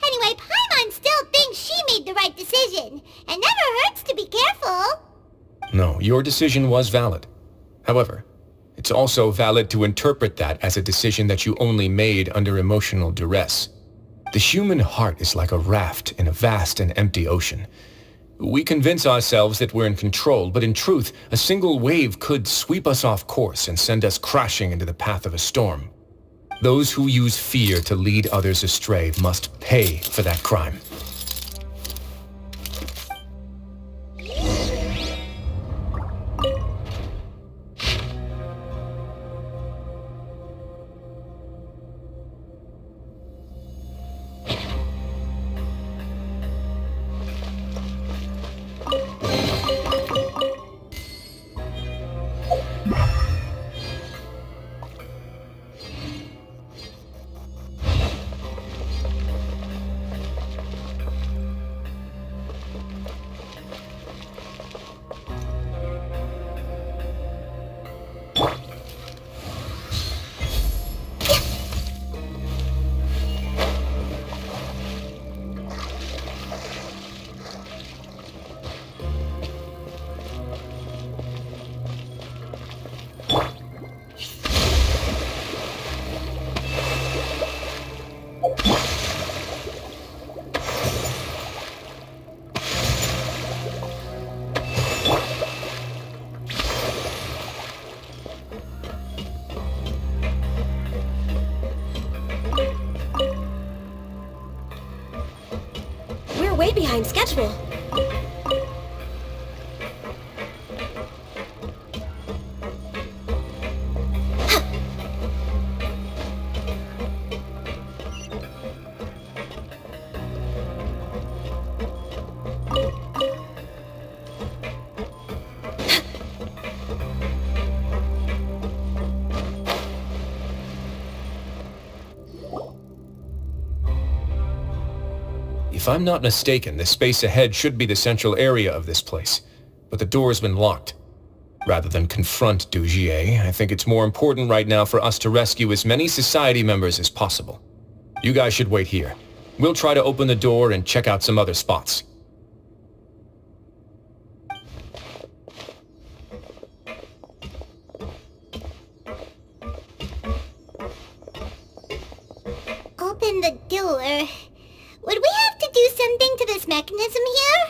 Anyway, Paimon still thinks she made the right decision. It never hurts to be careful. No, your decision was valid. However, it's also valid to interpret that as a decision that you only made under emotional duress. The human heart is like a raft in a vast and empty ocean. We convince ourselves that we're in control, but in truth, a single wave could sweep us off course and send us crashing into the path of a storm. Those who use fear to lead others astray must pay for that crime. Way behind schedule. If I'm not mistaken, the space ahead should be the central area of this place, but the door's been locked. Rather than confront Dugier, I think it's more important right now for us to rescue as many society members as possible. You guys should wait here. We'll try to open the door and check out some other spots. Open the door. Would we have to do something to this mechanism here?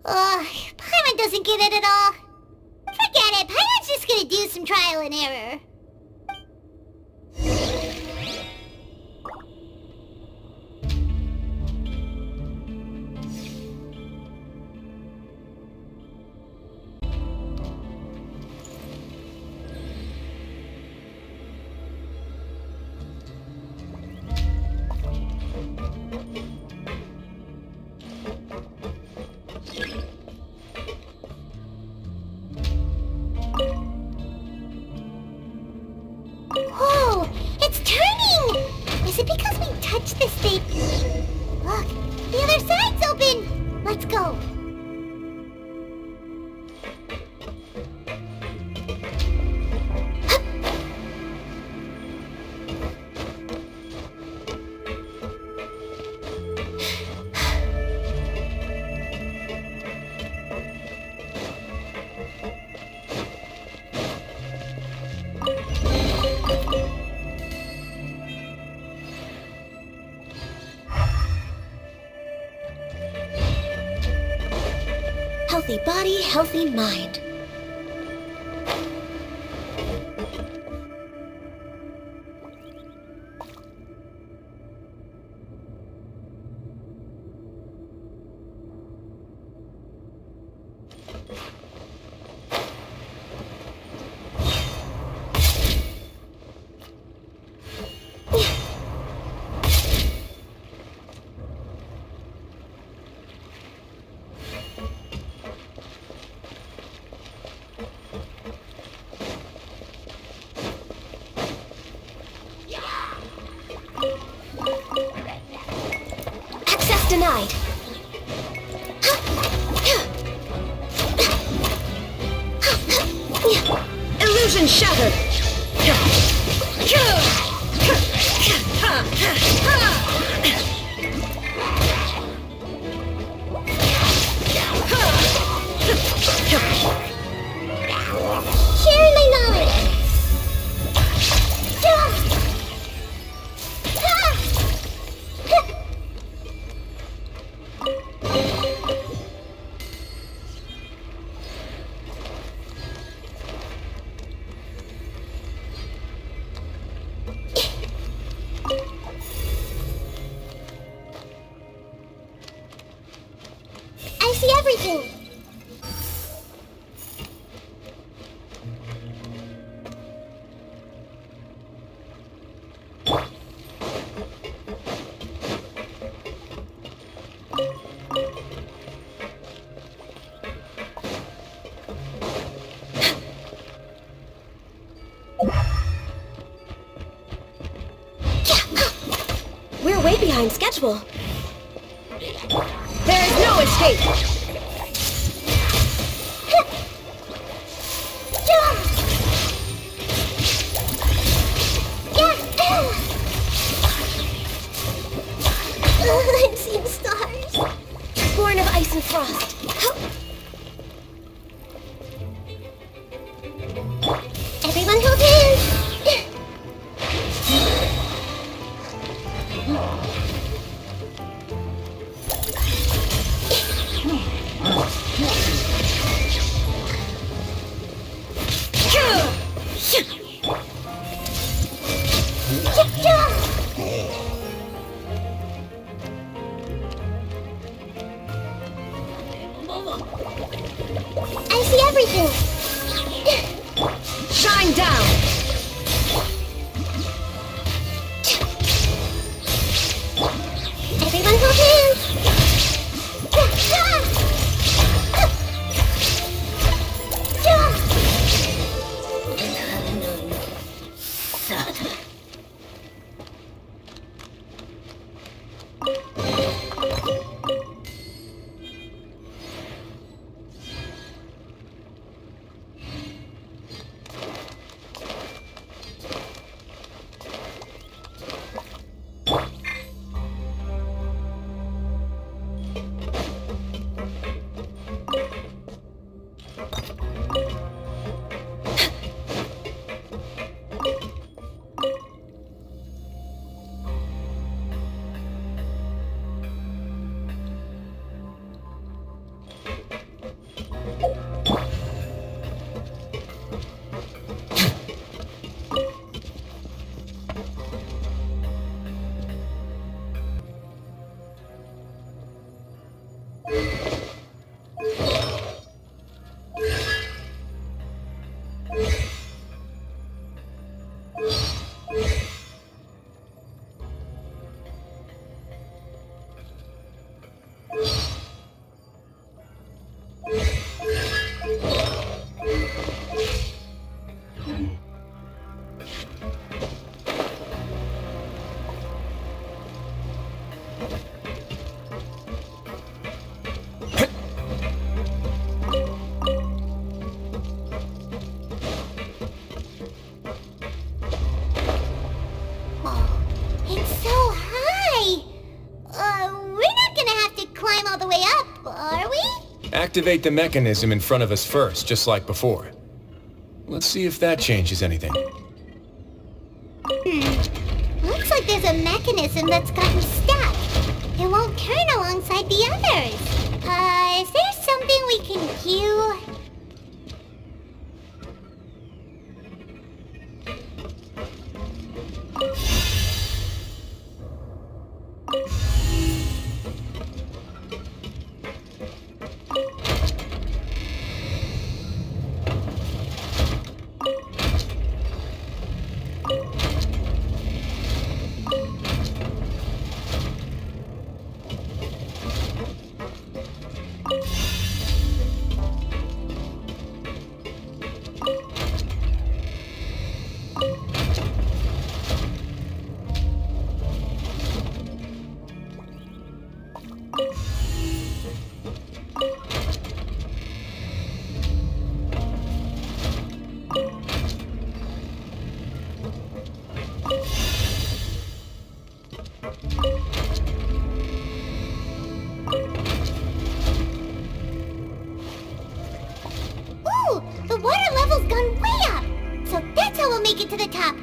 Paimon doesn't get it at all. Forget it, Paimon's just gonna do some trial and error. Whoa! It's turning! Is it because we touched this thing? Look, the other side's open! Let's go. Healthy body, healthy mind. Access denied. Illusion shattered. Sharing my knowledge. I see everything. We're way behind schedule. There is no escape. I'm seeing stars. Born of ice and frost. Everyone hold hands. I see everything. Shine down. Everyone hold hands. Activate the mechanism in front of us first, just like before. Let's see if that changes anything. Looks like there's a mechanism that's gotten stuck. It won't turn alongside the others. Is there something we can do? The water level's gone way up! So that's how we'll make it to the top.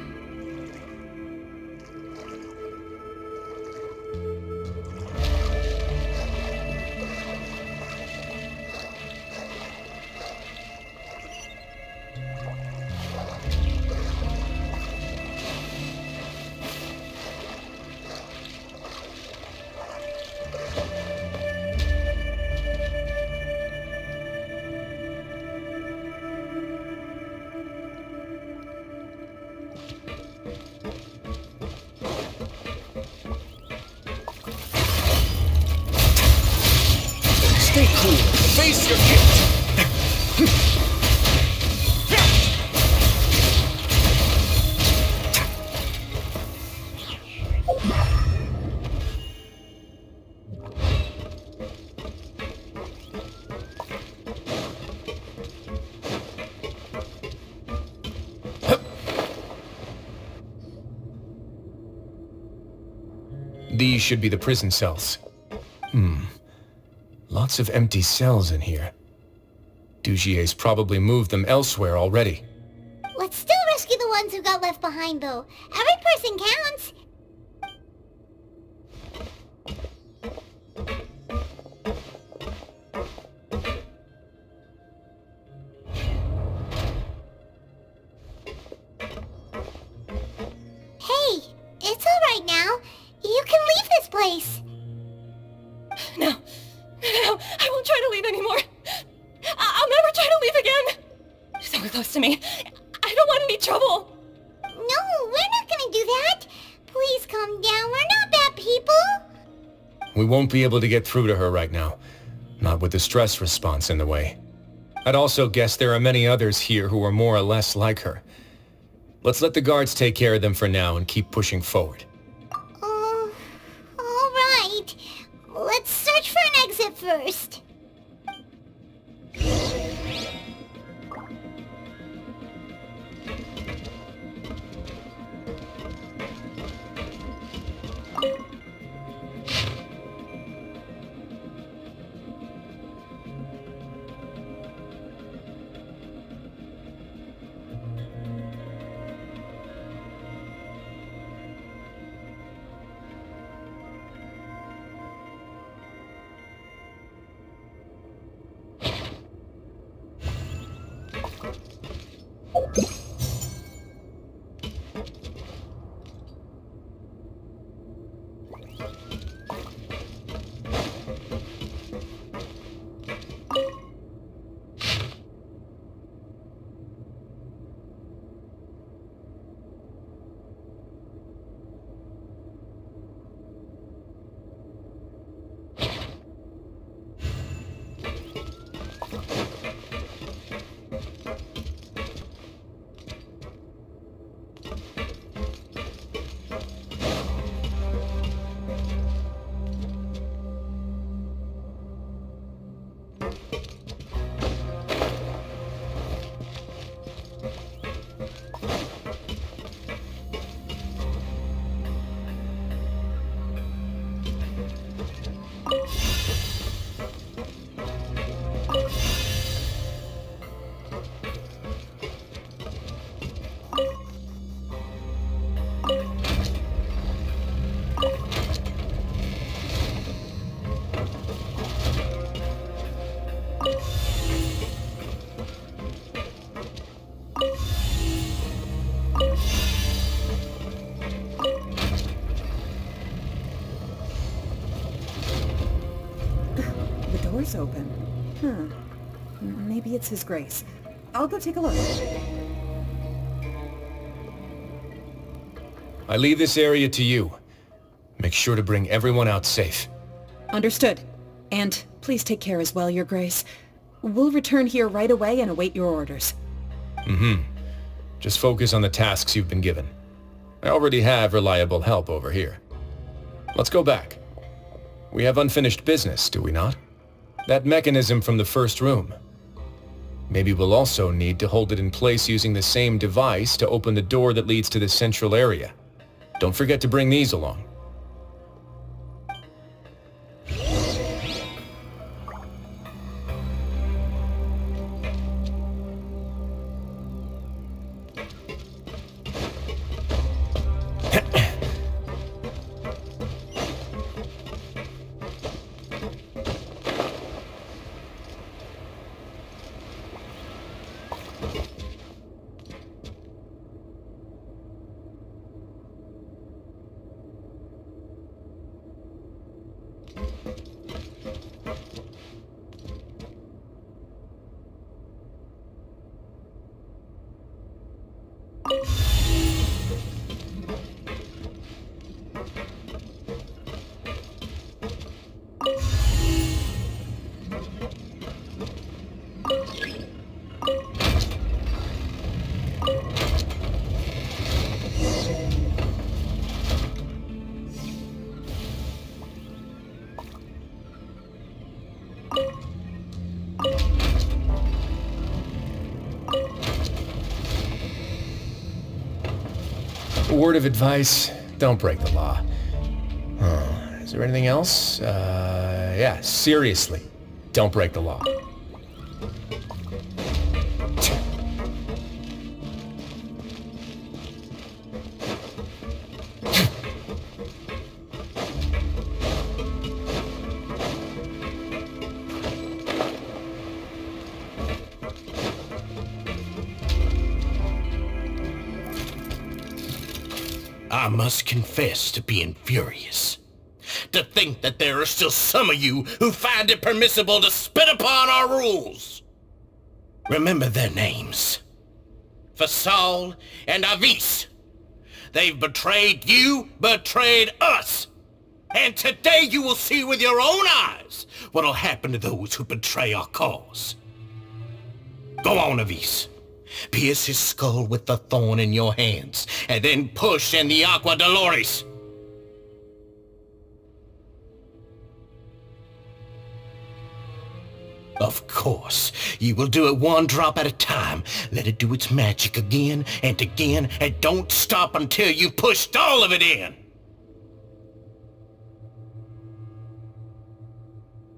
Stay cool. Face your gift. These should be the prison cells. Lots of empty cells in here. Dugier's probably moved them elsewhere already. Let's still rescue the ones who got left behind, though. Every person counts. Hey, it's all right now. You can leave this place. No, I won't try to leave anymore. I'll never try to leave again. You're so close to me. I don't want any trouble. No, we're not gonna do that. Please calm down. We're not bad people. We won't be able to get through to her right now. Not with the stress response in the way. I'd also guess there are many others here who are more or less like her. Let's let the guards take care of them for now and keep pushing forward. All right. Let's search for an exit first. door's open. Maybe it's His Grace. I'll go take a look. I leave this area to you. Make sure to bring everyone out safe. Understood. And please take care as well, Your Grace. We'll return here right away and await your orders. Just focus on the tasks you've been given. I already have reliable help over here. Let's go back. We have unfinished business, do we not? That mechanism from the first room. Maybe we'll also need to hold it in place using the same device to open the door that leads to the central area. Don't forget to bring these along. A word of advice, don't break the law. Is there anything else? Yeah, seriously, don't break the law. I must confess to being furious. To think that there are still some of you who find it permissible to spit upon our rules. Remember their names. Fasal and Avis. They've betrayed you, betrayed us. And today you will see with your own eyes what'll happen to those who betray our cause. Go on, Avis. Pierce his skull with the thorn in your hands, and then push in the Aqua Dolores. Of course, you will do it one drop at a time. Let it do its magic again, and don't stop until you've pushed all of it in.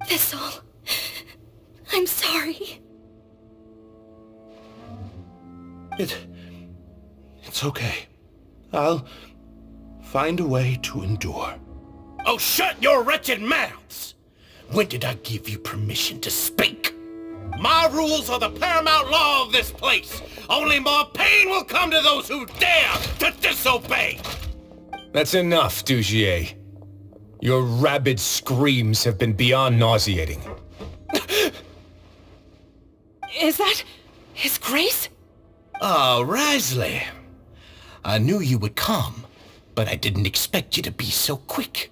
Thistle, I'm sorry. It's okay. I'll find a way to endure. Oh, shut your wretched mouths! When did I give you permission to speak? My rules are the paramount law of this this place! Only more pain will come to those who dare to disobey! That's enough, Dugier. Your rabid screams have been beyond nauseating. Is that His Grace? Oh, Risley. I knew you would come, but I didn't expect you to be so quick.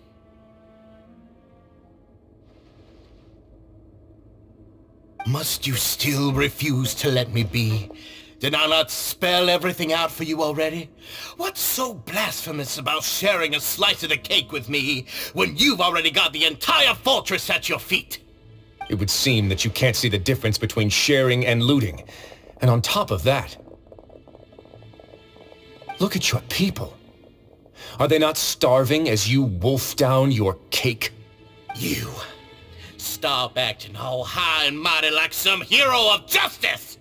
Must you still refuse to let me be? Did I not spell everything out for you already? What's so blasphemous about sharing a slice of the cake with me when you've already got the entire fortress at your feet? It would seem that you can't see the difference between sharing and looting. And on top of that, look at your people. Are they not starving as you wolf down your cake? You. Stop acting all high and mighty like some hero of justice!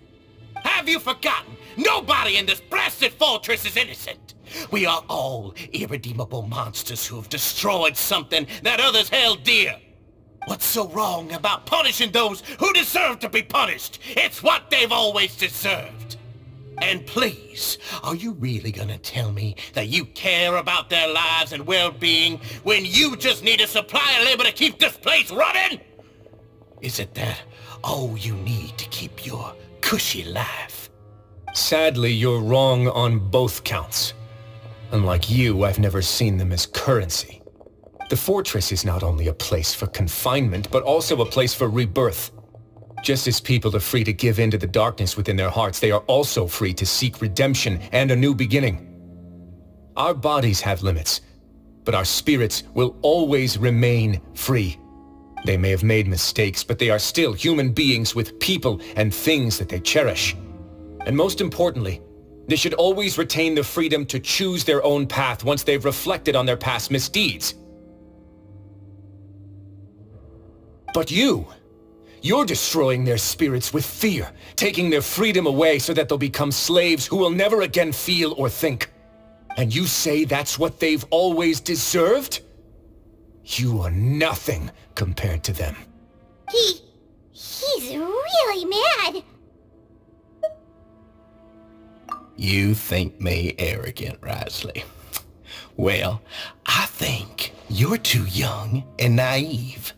Have you forgotten? Nobody in this blasted fortress is innocent! We are all irredeemable monsters who have destroyed something that others held dear. What's so wrong about punishing those who deserve to be punished? It's what they've always deserved. And please, are you really gonna tell me that you care about their lives and well-being when you just need a supply of labor to keep this place running? Is it that all you need to keep your cushy life? Sadly, you're wrong on both counts. Unlike you, I've never seen them as currency. The fortress is not only a place for confinement, but also a place for rebirth. Just as people are free to give in to the darkness within their hearts, they are also free to seek redemption and a new beginning. Our bodies have limits, but our spirits will always remain free. They may have made mistakes, but they are still human beings with people and things that they cherish. And most importantly, they should always retain the freedom to choose their own path once they've reflected on their past misdeeds. But you're destroying their spirits with fear, taking their freedom away so that they'll become slaves who will never again feel or think. And you say that's what they've always deserved? You are nothing compared to them. He's really mad. You think me arrogant, Risley. Well, I think you're too young and naive.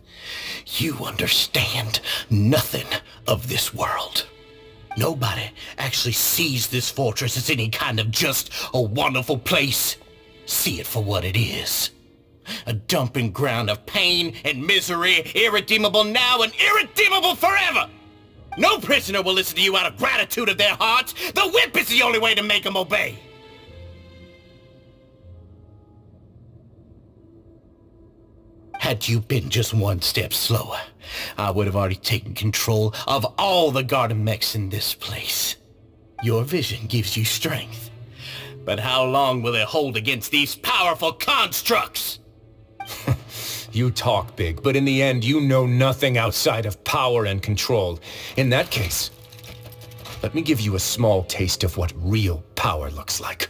You understand nothing of this world. Nobody actually sees this fortress as any kind of just a wonderful place. See it for what it is. A dumping ground of pain and misery, irredeemable now and irredeemable forever! No prisoner will listen to you out of gratitude of their hearts. The whip is the only way to make them obey. Had you been just one step slower, I would have already taken control of all the garden mechs in this place. Your vision gives you strength. But how long will it hold against these powerful constructs? You talk big, but in the end, you know nothing outside of power and control. In that case, let me give you a small taste of what real power looks like.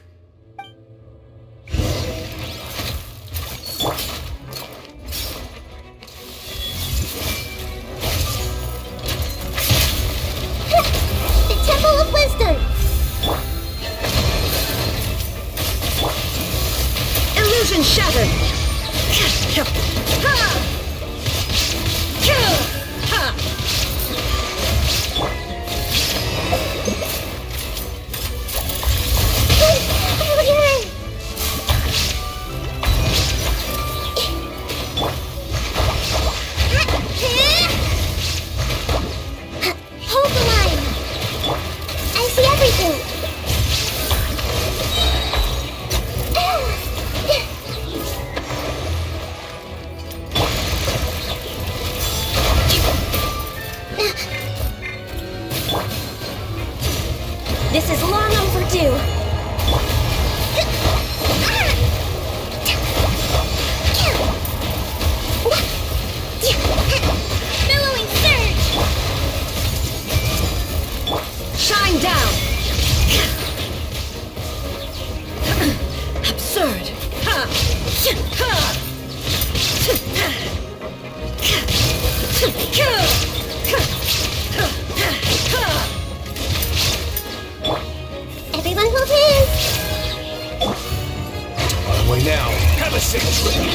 The Temple of Wisdom! Illusion shattered! Hold the line! I see everything! This is long overdue. Billowing surge! Shine down! Absurd. classic trick.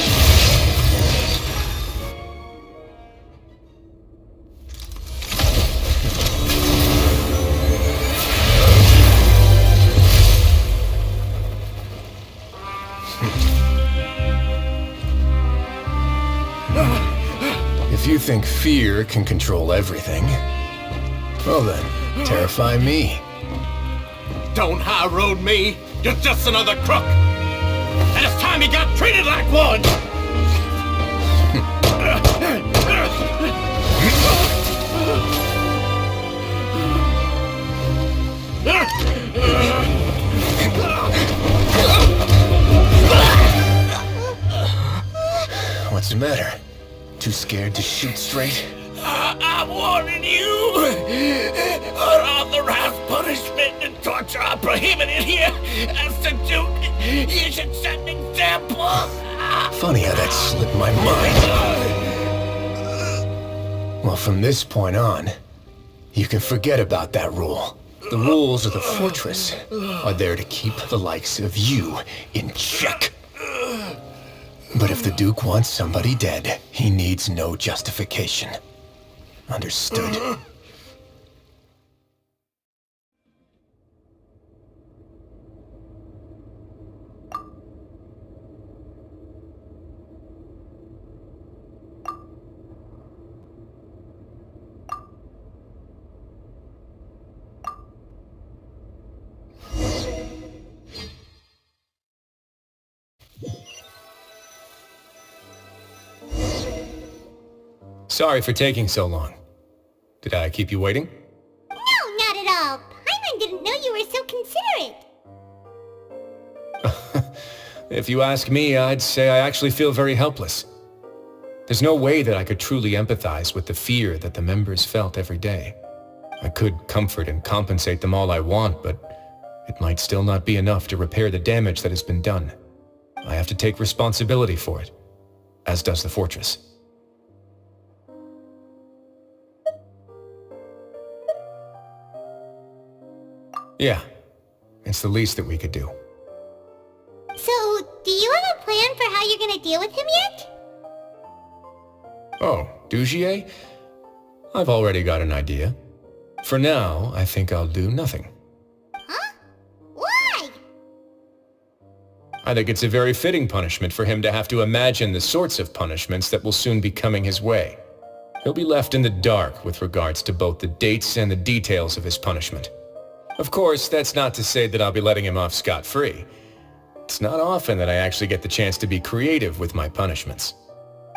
If you think fear can control everything, well then, terrify me. Don't high road me. You're just another crook. And it's time you got treated like one. What's the matter? Too scared to shoot straight? I'm warning you. Unauthorized punishment and torture are prohibited here. As the Duke, you should set an example. Funny how that slipped my mind. Well, from this point on, you can forget about that rule. The rules of the Fortress are there to keep the likes of you in check. But if the Duke wants somebody dead, he needs no justification. Understood? Sorry for taking so long. Did I keep you waiting? No, not at all. Paimon didn't know you were so considerate. If you ask me, I'd say I actually feel very helpless. There's no way that I could truly empathize with the fear that the members felt every day. I could comfort and compensate them all I want, but it might still not be enough to repair the damage that has been done. I have to take responsibility for it, as does the Fortress. Yeah, it's the least that we could do. So, do you have a plan for how you're gonna deal with him yet? Oh, Dugier? I've already got an idea. For now, I think I'll do nothing. Huh? Why? I think it's a very fitting punishment for him to have to imagine the sorts of punishments that will soon be coming his way. He'll be left in the dark with regards to both the dates and the details of his punishment. Of course, that's not to say that I'll be letting him off scot-free. It's not often that I actually get the chance to be creative with my punishments.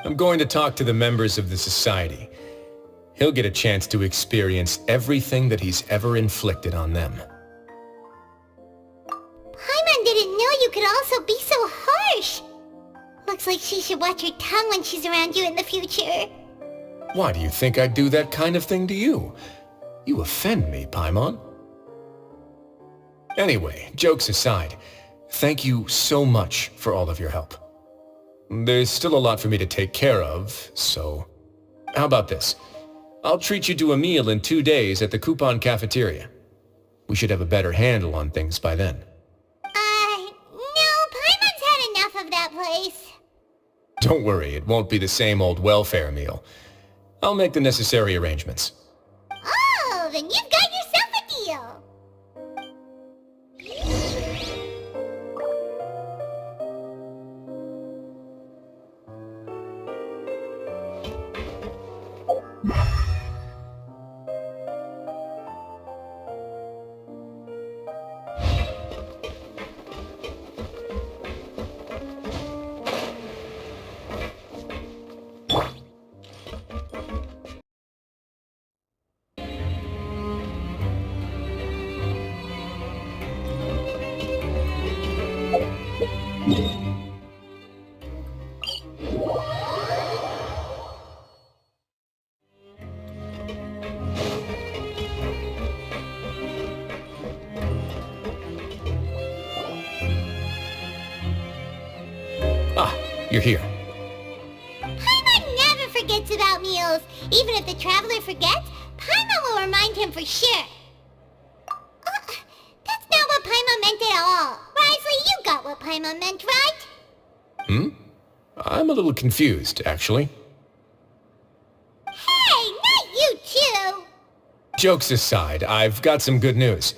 I'm going to talk to the members of the society. He'll get a chance to experience everything that he's ever inflicted on them. Paimon didn't know you could also be so harsh. Looks like she should watch her tongue when she's around you in the future. Why do you think I'd do that kind of thing to you? You offend me, Paimon. Anyway, jokes aside, thank you so much for all of your help. There's still a lot for me to take care of, so... How about this? I'll treat you to a meal in 2 days at the Coupon Cafeteria. We should have a better handle on things by then. No, Paimon's had enough of that place. Don't worry, it won't be the same old welfare meal. I'll make the necessary arrangements. Oh, then you've got yourself a deal. You're here. Paimon never forgets about meals. Even if the traveler forgets, Paimon will remind him for sure. That's not what Paimon meant at all. Risley, you got what Paimon meant, right? I'm a little confused, actually. Hey, not you too! Jokes aside, I've got some good news.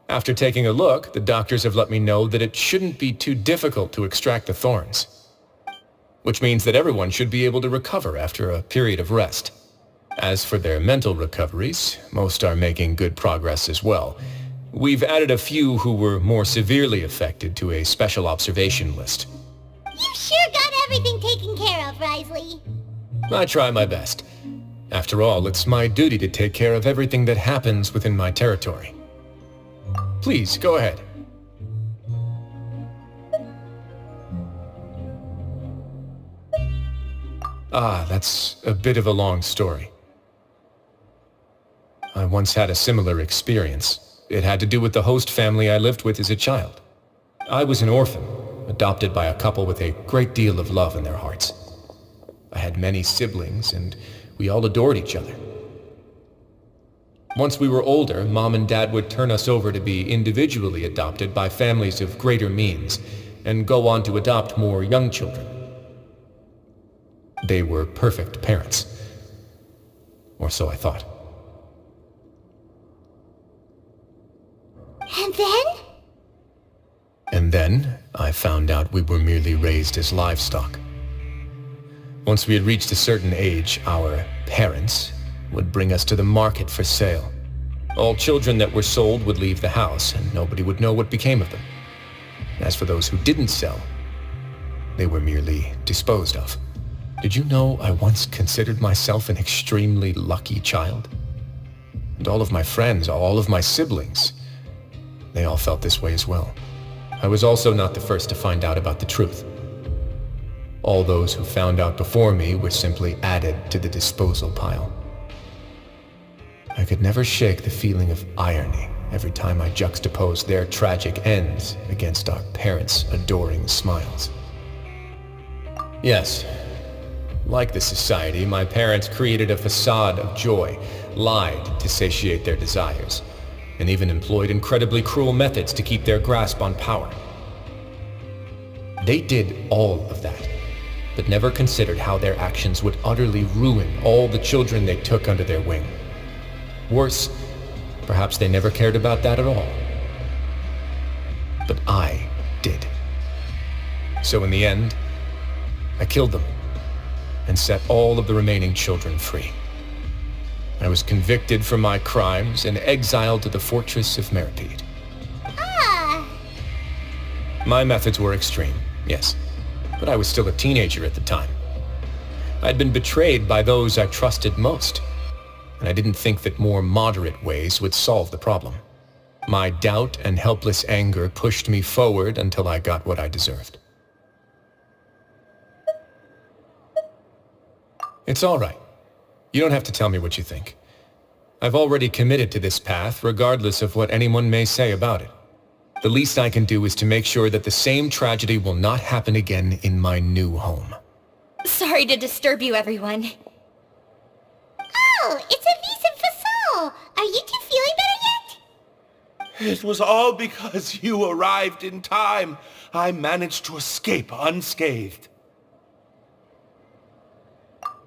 After taking a look, the doctors have let me know that it shouldn't be too difficult to extract the thorns. Which means that everyone should be able to recover after a period of rest. As for their mental recoveries, most are making good progress as well. We've added a few who were more severely affected to a special observation list. You sure got everything taken care of, Risley. I try my best. After all, it's my duty to take care of everything that happens within my territory. Please, go ahead. That's a bit of a long story. I once had a similar experience. It had to do with the host family I lived with as a child. I was an orphan, adopted by a couple with a great deal of love in their hearts. I had many siblings, and we all adored each other. Once we were older, Mom and Dad would turn us over to be individually adopted by families of greater means, and go on to adopt more young children. They were perfect parents. Or so I thought. And then? And then, I found out we were merely raised as livestock. Once we had reached a certain age, our parents would bring us to the market for sale. All children that were sold would leave the house, and nobody would know what became of them. As for those who didn't sell, they were merely disposed of. Did you know I once considered myself an extremely lucky child? And all of my friends, all of my siblings, they all felt this way as well. I was also not the first to find out about the truth. All those who found out before me were simply added to the disposal pile. I could never shake the feeling of irony every time I juxtaposed their tragic ends against our parents' adoring smiles. Yes, like the society, my parents created a facade of joy, lied to satiate their desires, and even employed incredibly cruel methods to keep their grasp on power. They did all of that, but never considered how their actions would utterly ruin all the children they took under their wing. Worse, perhaps they never cared about that at all. But I did. So in the end, I killed them and set all of the remaining children free. I was convicted for my crimes and exiled to the Fortress of Meropide. My methods were extreme, yes, but I was still a teenager at the time. I'd been betrayed by those I trusted most, and I didn't think that more moderate ways would solve the problem. My doubt and helpless anger pushed me forward until I got what I deserved. It's all right. You don't have to tell me what you think. I've already committed to this path, regardless of what anyone may say about it. The least I can do is to make sure that the same tragedy will not happen again in my new home. Sorry to disturb you, everyone. Oh, it's a vis and facade. Are you two feeling better yet? It was all because you arrived in time. I managed to escape unscathed.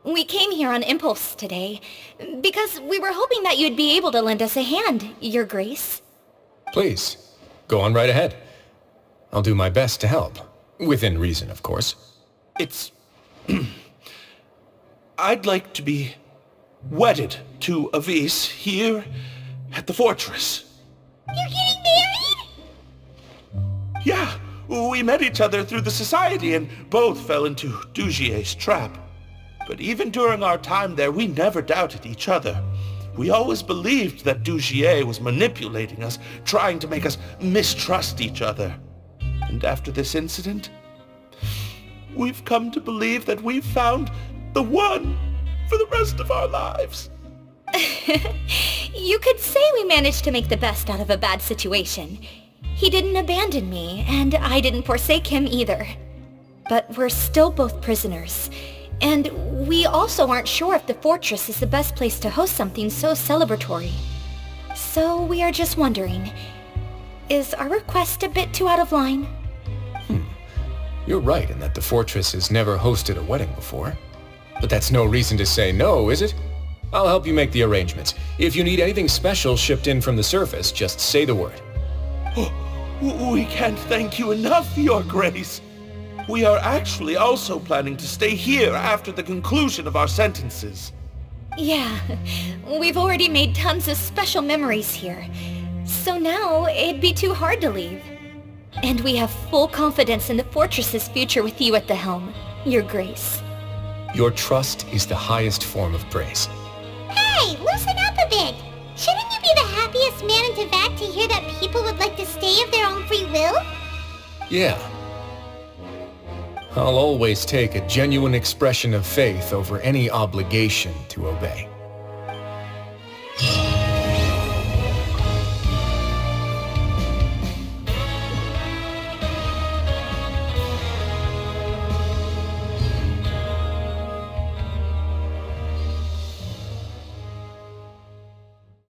We came here on impulse today, because we were hoping that you'd be able to lend us a hand, Your Grace. Please, go on right ahead. I'll do my best to help. Within reason, of course. It's... I'd like to be wedded to Avis here at the fortress. You're getting married? Yeah, we met each other through the society and both fell into Dugier's trap. But even during our time there, we never doubted each other. We always believed that Dugier was manipulating us, trying to make us mistrust each other. And after this incident, we've come to believe that we've found the one for the rest of our lives. You could say we managed to make the best out of a bad situation. He didn't abandon me, and I didn't forsake him either. But we're still both prisoners. And we also aren't sure if the fortress is the best place to host something so celebratory. So we are just wondering, is our request a bit too out of line? You're right in that the fortress has never hosted a wedding before. But that's no reason to say no, is it? I'll help you make the arrangements. If you need anything special shipped in from the surface, just say the word. We can't thank you enough, Your Grace. We are actually also planning to stay here after the conclusion of our sentences. Yeah, we've already made tons of special memories here. So now, it'd be too hard to leave. And we have full confidence in the fortress's future with you at the helm, Your Grace. Your trust is the highest form of praise. Hey, loosen up a bit! Shouldn't you be the happiest man in Teyvat to hear that people would like to stay of their own free will? Yeah. I'll always take a genuine expression of faith over any obligation to obey.